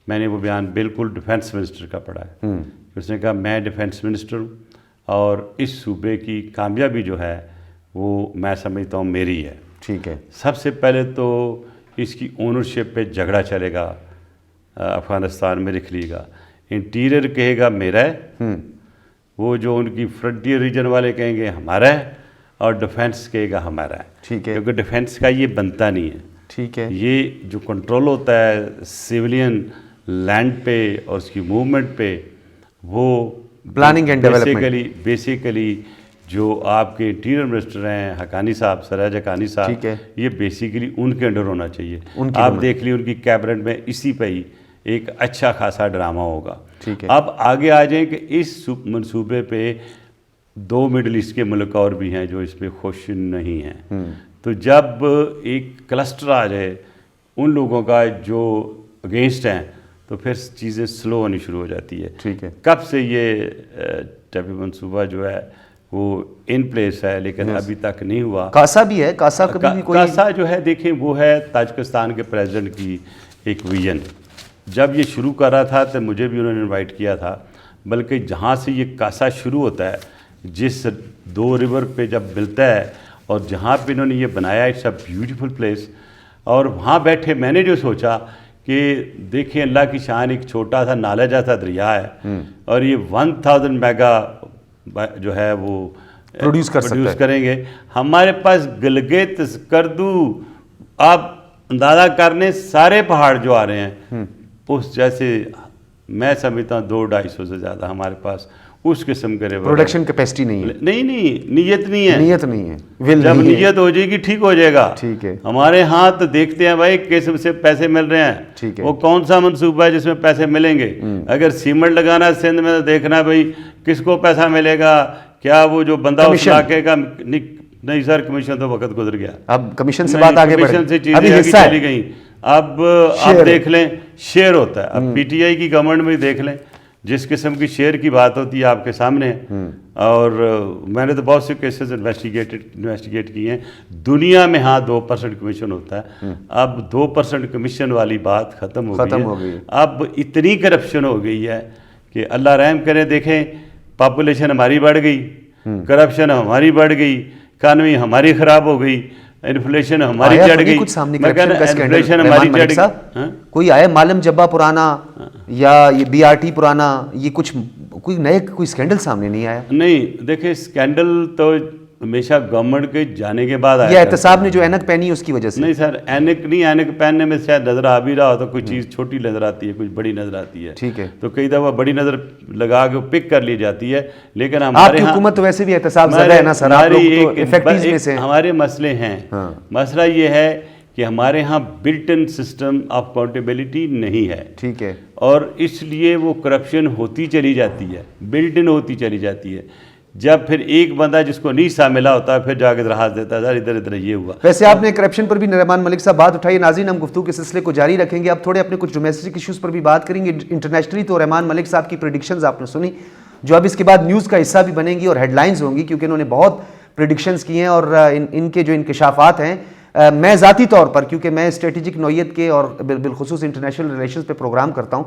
S1: میں نے وہ بیان بالکل ڈیفینس منسٹر کا پڑھا ہے. اس نے کہا میں ڈیفینس منسٹر ہوں اور اس صوبے کی کامیابی جو ہے وہ میں سمجھتا ہوں میری ہے.
S2: ٹھیک ہے.
S1: سب سے پہلے تو اس کی اونرشپ پہ جھگڑا چلے گا، افغانستان میں لکھ لیے گا. انٹیریئر کہے گا میرا ہے، وہ جو ان کی فرنٹیئر ریجن والے کہیں گے ہمارا ہے، اور ڈیفینس کہے گا ہمارا ہے.
S2: ٹھیک ہے.
S1: کیونکہ ڈیفینس کا یہ بنتا نہیں ہے.
S2: ٹھیک ہے.
S1: یہ جو کنٹرول ہوتا ہے سیولین لینڈ پہ اور اس کی موومنٹ پہ، وہ
S2: پلاننگ اینڈ ڈیولپمنٹ
S1: بیسیکلی جو آپ کے انٹیریئر منسٹر ہیں حقانی صاحب، سراج حقانی صاحب، یہ بیسیکلی ان کے انڈر ہونا چاہیے. آپ دیکھ لیے ان کی کیبنٹ میں اسی پہ ہی ایک اچھا خاصا ڈرامہ ہوگا.
S2: ٹھیک ہے.
S1: اب آگے آ جائیں کہ اس منصوبے پہ 2 مڈل ایسٹ کے ملک اور بھی ہیں جو اس پہ خوش نہیں ہیں. تو جب ایک کلسٹر آ جائے ان لوگوں کا جو اگینسٹ ہیں، تو پھر چیزیں سلو ہونی شروع ہو جاتی ہے.
S2: ٹھیک ہے.
S1: کب سے یہ ٹیپی منصوبہ جو ہے وہ ان پلیس ہے، لیکن ابھی تک نہیں ہوا.
S2: کاسا بھی ہے، کاسا کبھی بھی کوئی
S1: کاسا جو ہے دیکھیں وہ ہے تاجکستان کے پریزیڈنٹ کی ایک ویژن. جب یہ شروع کر رہا تھا تو مجھے بھی انہوں نے انوائٹ کیا تھا، بلکہ جہاں سے یہ کاسا شروع ہوتا ہے، جس 2 ریور پہ جب ملتا ہے، اور جہاں پہ انہوں نے یہ بنایا، اٹس اے بیوٹیفل پلیس. اور وہاں بیٹھے میں نے جو سوچا کہ دیکھیں اللہ کی شان، ایک چھوٹا سا نالا جیسا دریا ہے، اور یہ 1000 میگا جو ہے وہ
S2: پروڈیوس
S1: کریں گے. ہمارے پاس گلگت سکردو، آپ اندازہ کرنے سارے پہاڑ جو آ رہے ہیں، اس جیسے میں سمجھتا ہوں 200-250 سے زیادہ ہمارے پاس اس قسم کے
S2: پروڈکشن کیپیسٹی نہیں ہے.
S1: نہیں نیت نہیں ہے.
S2: نیت نہیں ہے.
S1: جب نیت ہو جائے گی ٹھیک ہو جائے گا.
S2: ٹھیک ہے.
S1: ہمارے ہاں تو دیکھتے ہیں بھائی قسم سے پیسے مل رہے ہیں.
S2: ٹھیک ہے.
S1: وہ کون سا منصوبہ ہے جس میں پیسے ملیں گے؟ اگر سیمنٹ لگانا ہے سندھ میں تو دیکھنا بھائی کس کو پیسہ ملے گا. کیا وہ جو بندہ اس علاقے کا، نہیں سر کمیشن تو وقت گزر گیا.
S2: اب کمیشن سے بات آگے
S1: کمیشن سے چیزیں آگے چلی گئیں. اب آپ دیکھ لیں شیئر ہوتا ہے. اب پی ٹی آئی کی گورنمنٹ میں دیکھ لیں جس قسم کی شیئر کی بات ہوتی ہے آپ کے سامنے. اور میں نے تو بہت سے کیسز انویسٹیگیٹ کیے ہیں. دنیا میں ہاں 2% کمیشن ہوتا ہے. اب 2% کمیشن والی بات ختم ہو گئی ہے. اب اتنی کرپشن ہو گئی ہے کہ اللہ رحم کرے. دیکھیں پاپولیشن ہماری بڑھ گئی، کرپشن ہماری بڑھ گئی، اکانومی ہماری خراب ہو گئی، انفلیشن ہماری چڑھ گئی. انفلیشن ہماری چڑھ گئی.
S2: کوئی آیا معلم جبا پرانا یا یہ بی آر ٹی پرانا، یہ کچھ کوئی نئے کوئی اسکینڈل سامنے نہیں آیا؟
S1: نہیں دیکھیں اسکینڈل تو ہمیشہ گورنمنٹ کے جانے کے بعد آیا.
S2: یہ احتساب نے جو اینک پہنی اس کی وجہ سے؟
S1: نہیں سر اینک نہیں، اینک پہننے میں شاید نظر آ بھی رہا ہو تو کوئی چیز چھوٹی نظر آتی ہے، کچھ بڑی نظر آتی ہے.
S2: ٹھیک ہے.
S1: تو کئی دفعہ بڑی نظر لگا کے پک کر لی جاتی ہے. لیکن ہمارے
S2: حکومت تو ویسے بھی احتساب زدہ ہے نا سر، آپ لوگ تو افیکٹیز میں سے.
S1: ہمارے مسئلے ہیں. مسئلہ یہ ہے کہ ہمارے ہاں built in system of accountability نہیں ہے.
S2: ٹھیک ہے.
S1: اور اس لیے وہ کرپشن ہوتی چلی جاتی ہے، بلٹ ان ہوتی چلی جاتی ہے. جب پھر ایک بندہ جس کو نہیں سا ملا ہوتا ہے پھر جا کے درخواست دیتا ہے سر ادھر ادھر یہ ہوا.
S2: ویسے آپ نے کرپشن پر بھی رحمان ملک صاحب بات اٹھائی. ناظرین ہم گفتگو کے سلسلے کو جاری رکھیں گے. اب تھوڑے اپنے کچھ ڈومیسٹک ایشوز پر بھی بات کریں گے. انٹرنیشنلی تو رحمان ملک صاحب کی پریڈکشنز آپ نے سنی جو اب اس کے بعد نیوز کا حصہ بھی بنیں گی اور ہیڈ لائنز ہوں گی کیونکہ انہوں نے بہت پریڈکشنز کی ہیں اور ان کے جو انکشافات ہیں میں ذاتی طور پر کیونکہ میں اسٹریٹجک نوعیت کے اور بالخصوص انٹرنیشنل ریلیشنز پہ پروگرام کرتا ہوں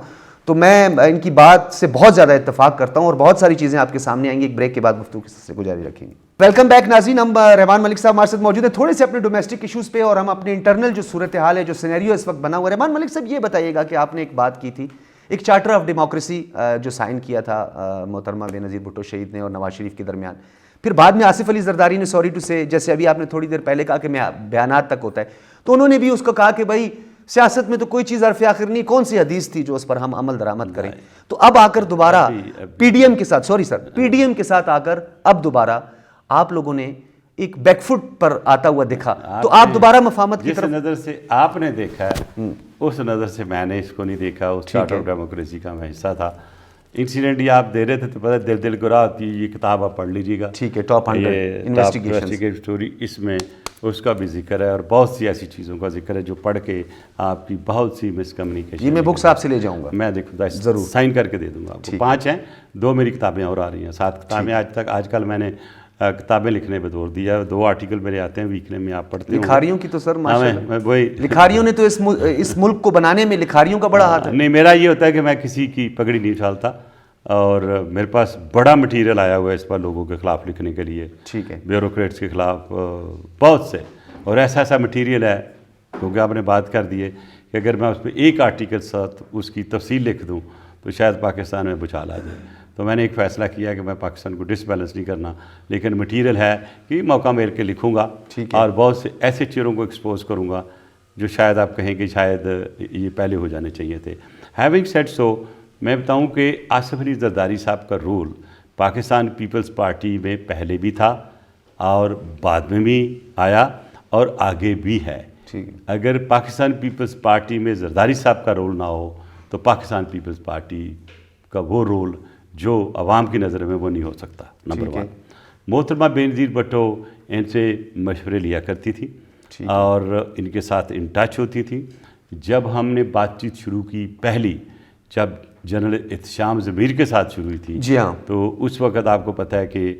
S2: تو میں ان کی بات سے بہت زیادہ اتفاق کرتا ہوں اور بہت ساری چیزیں آپ کے سامنے آئیں گی. ایک بریک کے بعد گفتگو کے سلسلے کو جاری رکھیں گے. ویلکم بیک ناظرین. ہم رحمان ملک صاحب ہمارے ساتھ موجود ہیں تھوڑے سے اپنے ڈومیسٹک ایشوز پہ اور ہم اپنے انٹرنل جو صورتحال ہے جو سینیریو اس وقت بنا ہوا ہے. رحمان ملک صاحب یہ بتائیے گا کہ آپ نے ایک بات کی تھی ایک چارٹر آف ڈیموکریسی جو سائن کیا تھا محترمہ بے نظیر بھٹو شہید نے اور نواز شریف کے درمیان, پھر بعد میں آصف علی زرداری نے سوری ٹو سے جیسے ابھی آپ نے تھوڑی دیر پہلے کہا کہ بیانات تک ہوتا ہے تو انہوں نے بھی اس کو کہا کہ بھائی سیاست میں تو کوئی چیز حرف آخر نہیں, کون سی حدیث تھی جو اس پر ہم عمل درآمد کریں. تو اب آ کر دوبارہ پی ڈی ایم کے ساتھ پی ڈی ایم کے ساتھ آ کر اب دوبارہ آپ لوگوں نے ایک بیک فٹ پر آتا ہوا دکھا تو آپ دوبارہ مفاہمت کی
S1: جس نظر سے آپ نے دیکھا ہے اس نظر سے میں نے اس کو نہیں دیکھا. اس چارٹر آف ڈیموکریسی کا میں حصہ تھا. انسیڈنٹ یہ آپ دے رہے تھے تو پتہ دل گرا ہوتی ہے. یہ کتاب آپ پڑھ لیجیے گا,
S2: ٹھیک ہے, ٹاپ 100
S1: انویسٹیگیشن اسٹوری, اس میں اس کا بھی ذکر ہے اور بہت سی ایسی چیزوں کا ذکر ہے جو پڑھ کے آپ کی بہت سی مس کمیونیکیشن.
S2: یہ میں بکس آپ سے لے جاؤں گا,
S1: میں دیکھوں ضرور سائن کر کے دے دوں گا آپ کو. 5 ہیں, 2 میری کتابیں اور آ رہی ہیں, 7 کتابیں آج کل میں نے کتابیں لکھنے پہ زور دیا ہے. 2 آرٹیکل میرے آتے ہیں ویکلی میں, آپ پڑھتے ہیں.
S2: لکھاریوں کی تو سر ماشاءاللہ
S1: وہی
S2: لکھاریوں نے تو اس ملک کو بنانے میں لکھاریوں کا بڑا ہاتھ ہے.
S1: نہیں, میرا یہ ہوتا ہے کہ میں کسی کی پگڑی نہیں اچھالتا اور میرے پاس بڑا مٹیریل آیا ہوا ہے اس پر لوگوں کے خلاف لکھنے کے لیے,
S2: ٹھیک ہے,
S1: بیوروکریٹس کے خلاف بہت سے. اور ایسا مٹیریل ہے کیونکہ آپ نے بات کر دی ہے کہ اگر میں اس پہ ایک آرٹیکل ساتھ اس کی تفصیل لکھ دوں تو شاید پاکستان میں بچھال آ جائے. تو میں نے ایک فیصلہ کیا کہ میں پاکستان کو ڈس بیلنس نہیں کرنا, لیکن مٹیریل ہے کہ موقع مل کے لکھوں گا اور بہت سے ایسے چیزوں کو ایکسپوز کروں گا جو شاید آپ کہیں کہ شاید یہ پہلے ہو جانے چاہیے تھے. ہیونگ سیڈ سو, میں بتاؤں کہ آصف علی زرداری صاحب کا رول پاکستان پیپلز پارٹی میں پہلے بھی تھا اور بعد میں بھی آیا اور آگے بھی ہے. اگر پاکستان پیپلز پارٹی میں زرداری صاحب کا رول نہ ہو تو پاکستان پیپلز پارٹی کا وہ رول جو عوام کی نظر میں وہ نہیں ہو سکتا. نمبر 1, محترمہ بے نظیر بھٹو ان سے مشورے لیا کرتی تھی اور ان کے ساتھ ان ٹچ ہوتی تھی. جب ہم نے بات چیت شروع کی پہلی, جب جنرل احتشام ضمیر کے ساتھ شروع ہوئی تھی,
S2: جی ہاں,
S1: تو اس وقت آپ کو پتہ ہے کہ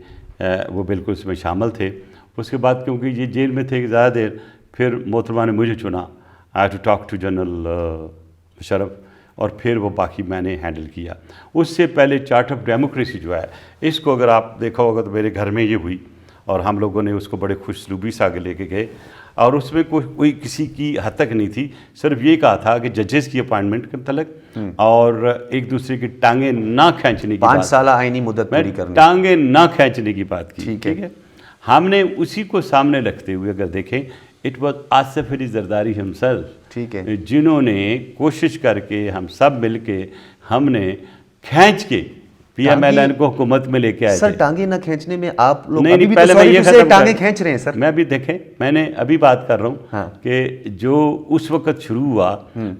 S1: وہ بالکل اس میں شامل تھے. اس کے بعد کیونکہ یہ جیل میں تھے زیادہ دیر, پھر محترمہ نے مجھے چنا I to talk to General Musharraf اور پھر وہ باقی میں نے ہینڈل کیا. اس سے پہلے چارٹ آف ڈیموکریسی جو ہے اس کو اگر آپ دیکھا ہوگا تو میرے گھر میں یہ ہوئی اور ہم لوگوں نے اس کو بڑے خوش سلوبی سے آگے لے کے گئے اور اس میں کوئی کسی کی حد تک نہیں تھی. صرف یہ کہا تھا کہ ججز کی اپائنٹمنٹ کے متعلق اور ایک دوسرے کی ٹانگیں نہ کھینچنے کی
S2: 5 سالہ آئینی مدت پوری کرنے,
S1: ٹانگیں نہ کھینچنے کی بات کی.
S2: ٹھیک ہے,
S1: ہم نے اسی کو سامنے رکھتے ہوئے اگر دیکھیں it was Asif Ali Zardari himself,
S2: ٹھیک ہے,
S1: جنہوں نے کوشش کر کے ہم سب مل کے ہم نے کھینچ کے پی ایم ایل این کو حکومت میں لے کے آئے.
S2: سر ٹانگیں نہ کھینچنے میں آپ لوگ
S1: نہیں, پہلے میں یہ
S2: ٹانگیں کھینچ رہے ہیں سر.
S1: میں بھی دیکھیں, میں نے ابھی بات کر رہا ہوں کہ جو اس وقت شروع ہوا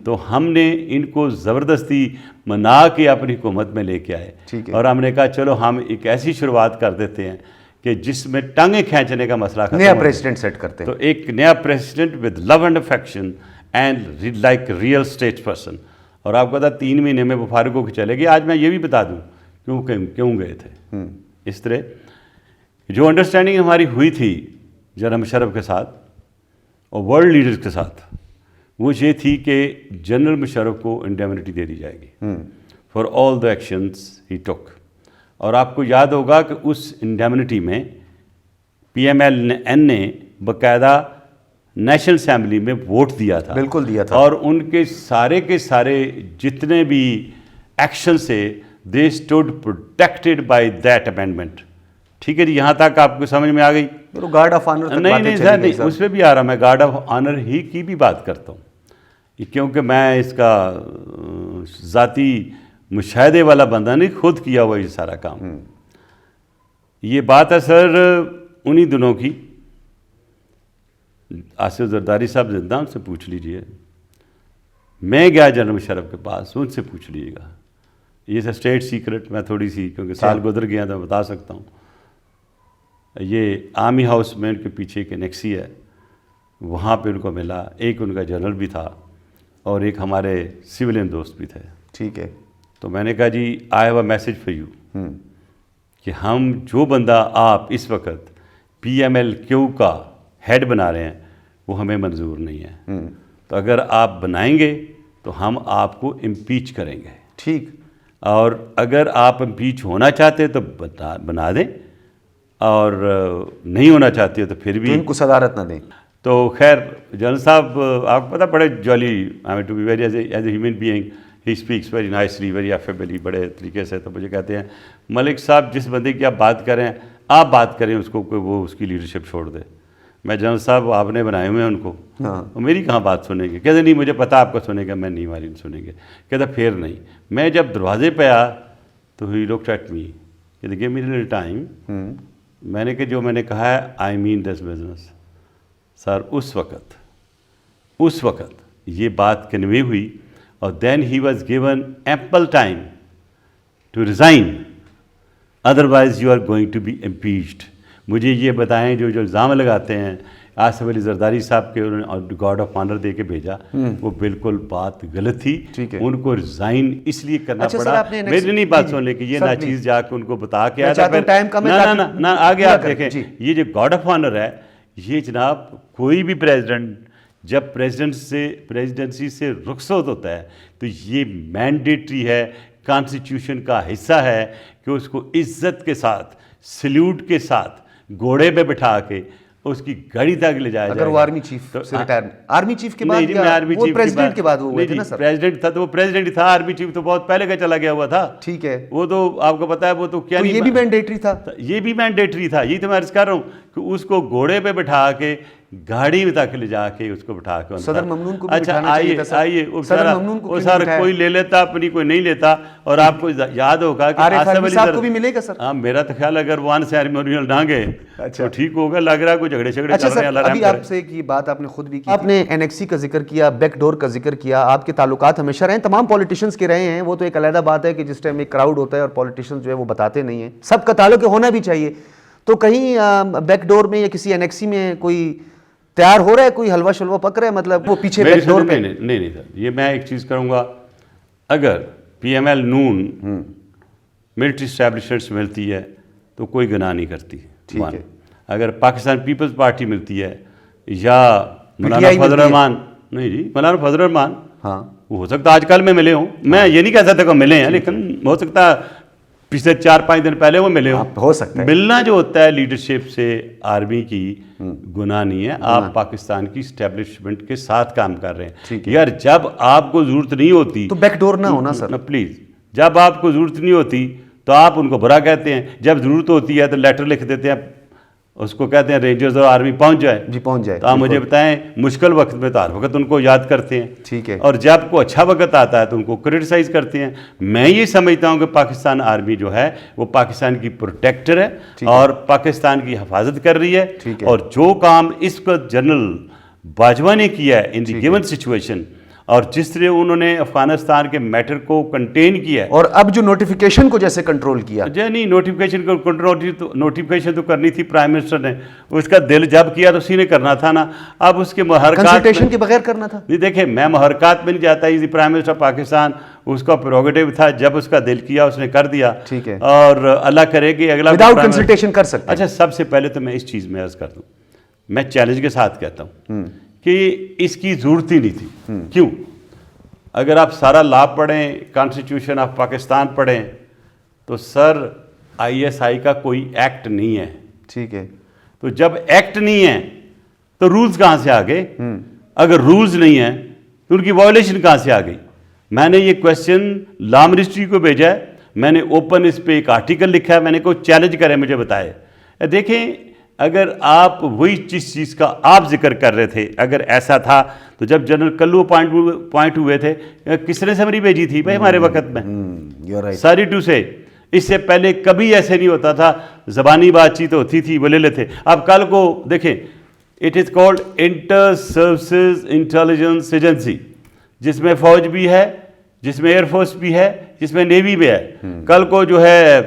S1: تو ہم نے ان کو زبردستی منا کے اپنی حکومت میں لے کے آئے اور ہم نے کہا چلو ہم ایک ایسی شروعات کر دیتے ہیں کہ جس میں ٹانگیں کھینچنے کا مسئلہ ختم,
S2: نیا پریسیڈنٹ سیٹ کرتے ہیں.
S1: تو ایک نیا president with love and affection and like real estate person. اور آپ کو پتا 3 مہینے میں وہ فارغ ہو کے چلے گئے. آج میں یہ بھی بتا دوں کیوں گئے تھے. اس طرح جو انڈرسٹینڈنگ ہماری ہوئی تھی جنرل مشرف کے ساتھ اور ورلڈ لیڈرز کے ساتھ, وہ یہ تھی کہ جنرل مشرف کو انڈیمنٹی دے دی جائے گی فار آل دا ایکشنز ہی ٹک. اور آپ کو یاد ہوگا کہ اس انڈیمنٹی میں پی ایم ایل این نے باقاعدہ نیشنل اسمبلی میں ووٹ دیا تھا,
S2: بالکل دیا تھا,
S1: اور ان کے سارے جتنے بھی ایکشن سے they stood protected by that amendment. ٹھیک ہے جی, یہاں تک آپ کو سمجھ میں آ گئی.
S2: گارڈ آف آنر
S1: نہیں, اس پہ بھی آ رہا, میں گارڈ آف آنر ہی کی بھی بات کرتا ہوں کیونکہ میں اس کا ذاتی مشاہدے والا بندہ نہیں, خود کیا ہوا یہ سارا کام. یہ بات ہے سر انہی دنوں کی. آصف زرداری صاحب زندہ, ان سے پوچھ لیجئے. میں گیا جنرل مشرف کے پاس, ان سے پوچھ لیجیے گا. یہ اسٹیٹ سیکرٹ, میں تھوڑی سی کیونکہ سال گزر گیا تو میں بتا سکتا ہوں. یہ آرمی ہاؤس میں ان کے پیچھے ایک انیکسی ہے, وہاں پہ ان کو ملا. ایک ان کا جنرل بھی تھا اور ایک ہمارے سویلین دوست بھی تھے.
S2: ٹھیک ہے.
S1: تو میں نے کہا جی I have a message for you, کہ ہم جو بندہ آپ اس وقت PML-Q کا ہیڈ بنا رہے ہیں وہ ہمیں منظور نہیں ہے. تو اگر آپ بنائیں گے تو ہم آپ کو امپیچ کریں گے.
S2: ٹھیک.
S1: اور اگر آپ امپیچ ہونا چاہتے تو بنا دیں, اور نہیں ہونا چاہتے تو پھر بھی
S2: ان کو صدارت نہ دیں.
S1: تو خیر جنرل صاحب آپ کو پتہ بڑے jolly, to be very as a human being he speaks very nicely, very affably, بڑے طریقے سے. تو مجھے کہتے ہیں ملک صاحب جس بندے کی آپ بات کریں آپ بات کریں اس کو, کوئی وہ اس کی لیڈرشپ چھوڑ دے. میں جنرل صاحب آپ نے بنائے ہوئے ہیں ان کو, میری کہاں بات سنیں گے؟ کہتے نہیں مجھے پتا آپ کو سنیں گے, میں نہیں ہماری سنیں گے. کہتا پھر نہیں. میں جب دروازے پہ آیا تو ہی لکڈ ایٹ می, کہ گیو می لٹل ٹائم. میں نے کہ جو میں نے کہا ہے آئی مین دس بزنس. سر اس وقت یہ بات کنوے ہوئی, اور then he was given ample time to resign, otherwise you are going to be impeached. مجھے یہ بتائیں جو الزام لگاتے ہیں آصف علی زرداری صاحب کے گارڈ آف آنر دے کے بھیجا, وہ بالکل بات غلط تھی. ان کو ریزائن اس لیے کرنا پڑا. میری نہیں بات سن لے کہ یہ ناچیز جا کے ان کو بتا کے آیا تھا. نہ آگے آپ دیکھیں یہ جو گارڈ آف آنر ہے یہ جناب کوئی بھی پریزیڈنٹ جب پریزیڈنسی سے رخصت ہوتا ہے تو یہ مینڈیٹری ہے, کانسٹیٹیوشن کا حصہ ہے کہ اس کو عزت کے ساتھ سلیوٹ کے ساتھ گھوڑے پہ بٹھا کے اس کی گاڑی تک لے جایا جائے.
S2: اگر وہ آرمی چیف سے ریٹائرمنٹ, آرمی چیف کے بعد وہ پریزیڈنٹ کے بعد وہ ہوئے تھے نا سر.
S1: پریزیڈنٹ تھا تو وہ پریزیڈنٹ ہی تھا, آرمی چیف تو بہت پہلے کا چلا گیا ہوا تھا.
S2: ٹھیک ہے.
S1: وہ تو آپ کو پتا ہے وہ تو کیا نہیں,
S2: یہ بھی مینڈیٹری تھا.
S1: یہ بھی مینڈیٹری تھا. یہی تو میں عرض کر رہا ہوں کہ اس کو گھوڑے پہ بٹھا کے گاڑی میں تک لے جا کے اس کو بٹھا کے
S2: صدر ممنون کو
S1: اچھا آئیے وہ سر کوئی لے لیتا اپنی, کوئی نہیں لیتا. اور آپ کو یاد ہوگا کہ
S2: آصف علی صاحب کو بھی ملے گا سر.
S1: ہاں میرا تو خیال اگر وہاں سیریمونیل نہ گئے تو ٹھیک ہوگا. لگ رہا ہے کوئی جھگڑے چل رہے ہیں.
S2: ابھی آپ سے یہ بات آپ نے خود بھی کی, آپ نے NXC کا ذکر کیا, بیک ڈور کا ذکر کیا. آپ کے تعلقات ہمیشہ رہے ہیں, تمام پولیٹیشنز کے رہے ہیں. وہ تو ایک علیحدہ بات ہے کہ جس ٹائم ایک کراؤڈ ہوتا ہے اور پولیٹیشنز جو ہے وہ بتاتے نہیں ہیں. سب کا تعلق ہونا بھی چاہیے. تو کہیں بیک ڈور میں یا کسی NXC میں کوئی تیار ہو رہا ہے, کوئی حلوہ شلوہ پک رہا ہے, مطلب وہ پیچھے بیک ڈور پہ؟
S1: نہیں سر, یہ میں ایک چیز کروں گا. اگر PML نون ملٹری اسٹیبلشمنٹس ملتی ہے تو کوئی گناہ نہیں کرتی. ٹھیک ہے. اگر پاکستان پیپلز پارٹی ملتی ہے یا مولانا فضل الرحمان, نہیں جی مولانا فضل الرحمان,
S2: ہاں
S1: وہ ہو سکتا آج کل میں ملے ہوں, میں یہ نہیں کہہ سکتا کہ ملے ہیں, لیکن ہو سکتا پچھلے 4-5 دن پہلے وہ ملے
S2: ہو سکتا ہے.
S1: ملنا جو ہوتا ہے لیڈرشپ سے آرمی کی گناہ نہیں ہے. آپ پاکستان کی اسٹیبلشمنٹ کے ساتھ کام کر رہے ہیں. یار جب آپ کو ضرورت نہیں ہوتی
S2: تو بیک ڈور نہ ہونا سر
S1: پلیز. جب آپ کو ضرورت نہیں ہوتی تو آپ ان کو برا کہتے ہیں, جب ضرورت ہوتی ہے تو لیٹر لکھ دیتے ہیں, اس کو کہتے ہیں رینجرز اور آرمی پہنچ جائے.
S2: جی پہنچ جائے.
S1: تو آپ مجھے بتائیں مشکل وقت میں تو ہر وقت ان کو یاد کرتے ہیں.
S2: ٹھیک ہے.
S1: اور جب کو اچھا وقت آتا ہے تو ان کو کرٹیسائز کرتے ہیں. میں یہ سمجھتا ہوں کہ پاکستان آرمی جو ہے وہ پاکستان کی پروٹیکٹر ہے اور پاکستان کی حفاظت کر رہی ہے. اور جو کام اس وقت جنرل باجوہ نے کیا ہے ان دی گیون سچویشن, اور جس طرح انہوں نے افغانستان کے میٹر کو کنٹین کیا ہے,
S2: اور اب جو نوٹیفیکیشن کو جیسے کنٹرول کیا,
S1: نہیں نوٹیفیکیشن کو کنٹرول, نوٹیفیکیشن تو کرنی تھی پرائم منسٹر نے, اس کا دل جب کیا تو اسی نے کرنا تھا نا. اب اس کے محرکات
S2: کنسلٹیشن کے بغیر کرنا تھا.
S1: نہیں دیکھیں میں محرکات میں نہیں جاتا, ایزی پرائم منسٹر پاکستان, اس کا پروگیٹو تھا, جب اس کا دل کیا اس نے کر دیا.
S2: ٹھیک ہے.
S1: اور اللہ کرے کہ اگلا
S2: وداؤٹ کنسلٹیشن کر سکتے.
S1: اچھا سب سے پہلے تو میں اس چیز میں عرض کر دوں, میں چیلنج کے ساتھ کہتا ہوں کہ اس کی ضرورت ہی نہیں تھی. کیوں؟ اگر آپ سارا لا پڑھیں, کانسٹیٹیوشن آف پاکستان پڑھیں, تو سر ISI کا کوئی ایکٹ نہیں ہے.
S2: ٹھیک ہے.
S1: تو جب ایکٹ نہیں ہے تو رولز کہاں سے آ گئے؟ اگر رولز نہیں ہیں تو ان کی وائلیشن کہاں سے آ گئی؟ میں نے یہ کویسچن لا منسٹری کو بھیجا ہے, میں نے اوپن اس پہ ایک آرٹیکل لکھا ہے, میں نے کوئی چیلنج کرے مجھے بتائے. دیکھیں اگر آپ وہی چیز کا آپ ذکر کر رہے تھے, اگر ایسا تھا تو جب جنرل کلو پوائنٹ ہوئے تھے کس نے سمری بھیجی تھی بھائی ہمارے وقت میں؟ ساری ٹو سے اس سے پہلے کبھی ایسے نہیں ہوتا تھا, زبانی بات چیت ہوتی تھی, وہ لے لیتے. اب کل کو دیکھیں it is called inter services intelligence agency, جس میں فوج بھی ہے, جس میں ایئر فورس بھی ہے, جس میں نیوی بھی ہے. کل کو جو ہے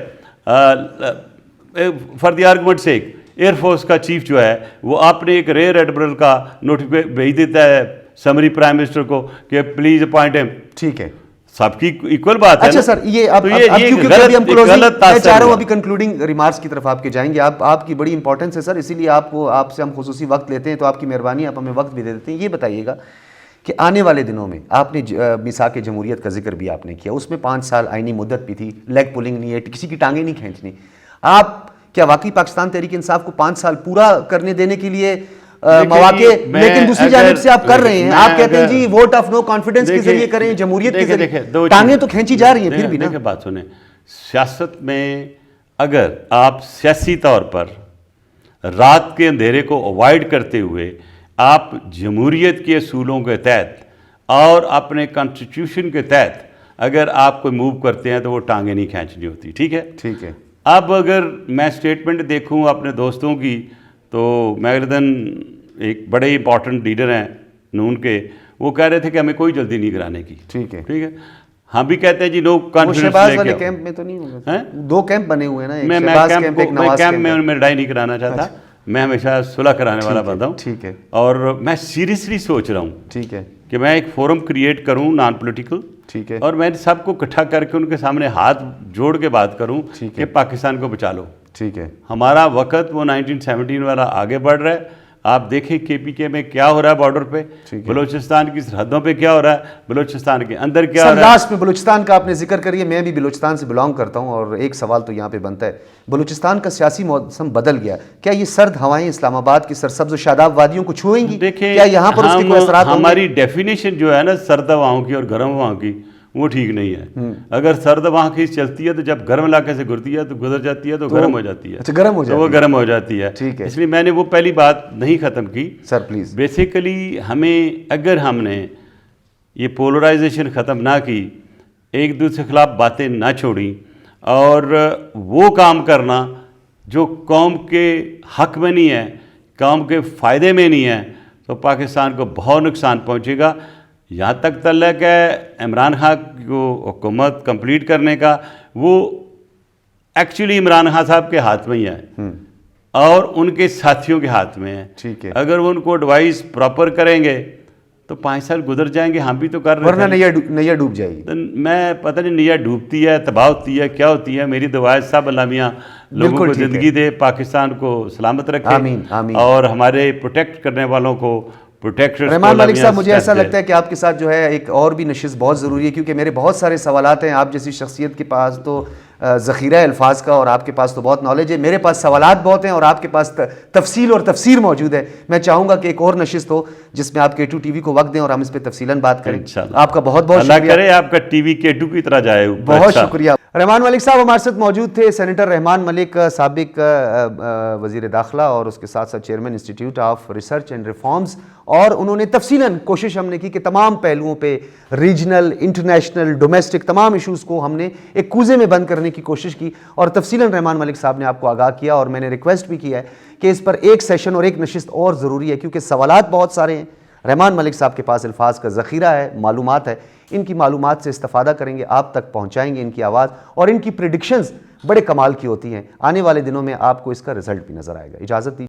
S1: for the argument sake air force کا چیف جو ہے وہ اپنے ایک ریئر ایڈمرل کا نوٹیفکیشن بھیج دیتا ہے سمری پرائم منسٹر کو کہ پلیز اپوائنٹ ہم.
S2: ٹھیک ہے,
S1: سب کی ایکول بات ہے.
S2: اچھا سر, یہ اب کیونکہ ابھی ہم کلوزنگ میں چاہ رہا ہوں, ابھی کنکلوڈنگ ریمارکس کی طرف آپ کے جائیں گے. آپ کی بڑی امپورٹنس ہے سر, اسی لیے آپ سے ہم خصوصی وقت لیتے ہیں, تو آپ کی مہربانی, آپ ہمیں وقت بھی دے دیتے ہیں. یہ بتائیے گا کہ آنے والے دنوں میں آپ نے میثاق جمہوریت کا ذکر بھی آپ نے کیا, اس میں 5 سال آئینی مدت بھی تھی, لیگ پولنگ نہیں ہے, کسی کی ٹانگیں نہیں کھینچنی. آپ کیا واقعی پاکستان تحریک انصاف کو 5 سال پورا کرنے دینے کے لیے مواقع, لیکن دوسری جانب سے آپ کر رہے ہیں, آپ کہتے ہیں جی ووٹ آف نو کانفیڈنس کے ذریعے کریں, جمہوریت کے ذریعے, ٹانگیں تو کھینچی جا رہی ہیں پھر بھی نا.
S1: بات سنیں, سیاست میں اگر آپ سیاسی طور پر رات کے اندھیرے کو اوائڈ کرتے ہوئے آپ جمہوریت کے اصولوں کے تحت اور اپنے کانسٹیٹیوشن کے تحت اگر آپ کوئی موو کرتے ہیں تو وہ ٹانگیں نہیں کھینچنی ہوتی. ٹھیک ہے,
S2: ٹھیک ہے.
S1: اب اگر میں سٹیٹمنٹ دیکھوں اپنے دوستوں کی, تو میگردن ایک بڑے امپورٹنٹ لیڈر ہیں نون کے, وہ کہہ رہے تھے کہ ہمیں کوئی جلدی نہیں کرانے کی.
S2: ٹھیک ہے,
S1: ٹھیک ہے, ہم بھی کہتے ہیں جی نو کانفیڈنس
S2: شہباز والے کیمپ میں تو نہیں ہوگا, 2 کیمپ بنے ہوئے ہیں نا,
S1: میں کیمپ میں لڑائی نہیں کرانا چاہتا, میں ہمیشہ صلح کرانے والا بندہ ہوں.
S2: ٹھیک ہے,
S1: اور میں سیریسلی سوچ رہا ہوں
S2: ٹھیک ہے,
S1: کہ میں ایک فورم کریٹ کروں نان پولیٹیکل,
S2: ٹھیک ہے,
S1: اور میں سب کو اکٹھا کر کے ان کے سامنے ہاتھ جوڑ کے بات کروں کہ پاکستان کو بچا لو.
S2: ٹھیک ہے,
S1: ہمارا وقت وہ 1917 والا آگے بڑھ رہا ہے. آپ دیکھیں کے پی کے میں کیا ہو رہا ہے بارڈر پہ, بلوچستان کی سرحدوں پہ کیا ہو رہا ہے, بلوچستان کے اندر کیا ہو رہا ہے.
S2: لاسٹ میں بلوچستان کا آپ نے ذکر کریے, میں بھی بلوچستان سے بلانگ کرتا ہوں, اور ایک سوال تو یہاں پہ بنتا ہے, بلوچستان کا سیاسی موسم بدل گیا, کیا یہ سرد ہوائیں اسلام آباد کی سرسبز و شاداب وادیوں کو چھوئیں گی؟ کیا یہاں پر اس کے کوئی اثرات ہوں گے؟
S1: ہماری ڈیفینیشن جو ہے نا سرد ہواؤں کی اور گرم ہواؤں کی, وہ ٹھیک نہیں ہے. اگر سرد ہوا کی چلتی ہے تو جب گرم علاقے سے گرتی ہے تو گزر جاتی ہے تو گرم ہو جاتی ہے.
S2: اچھا, گرم ہو جاتی ہے,
S1: وہ گرم ہو جاتی ہے.
S2: ٹھیک ہے,
S1: اس لیے میں نے وہ پہلی بات نہیں ختم کی
S2: سر پلیز.
S1: بیسیکلی اگر ہم نے یہ پولرائزیشن ختم نہ کی, ایک دوسرے کے خلاف باتیں نہ چھوڑیں, اور وہ کام کرنا جو قوم کے حق میں نہیں ہے, قوم کے فائدے میں نہیں ہے, تو پاکستان کو بہت نقصان پہنچے گا. یہاں تک تعلق ہے عمران خان کو حکومت کمپلیٹ کرنے کا, وہ ایکچولی عمران خان صاحب کے ہاتھ میں ہی ہے اور ان کے ساتھیوں کے ہاتھ میں ہے.
S2: ٹھیک ہے,
S1: اگر وہ ان کو ایڈوائز پراپر کریں گے تو 5 سال گزر جائیں گے, ہم بھی تو کر رہے ہیں,
S2: ورنہ نیا ڈوب جائے گی.
S1: میں پتہ نہیں نیا ڈوبتی ہے, تباہ ہوتی ہے, کیا ہوتی ہے. میری دعائیں سب اللہ میاں لوگوں کو زندگی دے, پاکستان کو سلامت رکھے,
S2: آمین آمین,
S1: اور ہمارے پروٹیکٹ کرنے والوں کو
S2: رحمان ملک صاحب, مجھے ایسا لگتا ہے کہ آپ کے ساتھ جو ہے ایک اور بھی نشست بہت ضروری ہے, کیونکہ میرے بہت سارے سوالات ہیں. آپ جیسی شخصیت کے پاس تو ذخیرہ الفاظ کا, اور آپ کے پاس تو بہت نالج ہے. میرے پاس سوالات بہت ہیں اور آپ کے پاس تفصیل اور تفسیر موجود ہے. میں چاہوں گا کہ ایک اور نشست ہو جس میں آپ K2 TV کو وقت دیں اور ہم اس پہ تفصیلاً بات کریں. آپ کا بہت بہت
S1: اللہ کرے آپ کا ٹی وی K2 کی طرح جائے.
S2: بہت شکریہ. رحمان ملک صاحب ہمارے ساتھ موجود تھے, سینیٹر رحمان ملک, سابق وزیر داخلہ اور اس کے ساتھ ساتھ chairman institute of research and reforms, اور انہوں نے تفصیلاً کوشش ہم نے کی کہ تمام پہلوؤں پہ, ریجنل, انٹرنیشنل, ڈومیسٹک, تمام ایشوز کو ہم نے ایک کوزے میں بند کرنے کی کوشش کی, اور تفصیلاً رحمان ملک صاحب نے آپ کو آگاہ کیا. اور میں نے ریکویسٹ بھی کیا ہے کہ اس پر ایک سیشن اور ایک نشست اور ضروری ہے, کیونکہ سوالات بہت سارے ہیں. رحمان ملک صاحب کے پاس الفاظ کا ذخیرہ ہے, معلومات ہے, ان کی معلومات سے استفادہ کریں گے, آپ تک پہنچائیں گے ان کی آواز, اور ان کی پریڈکشنز بڑے کمال کی ہوتی ہیں. آنے والے دنوں میں آپ کو اس کا رزلٹ بھی نظر آئے گا. اجازت دیجیے.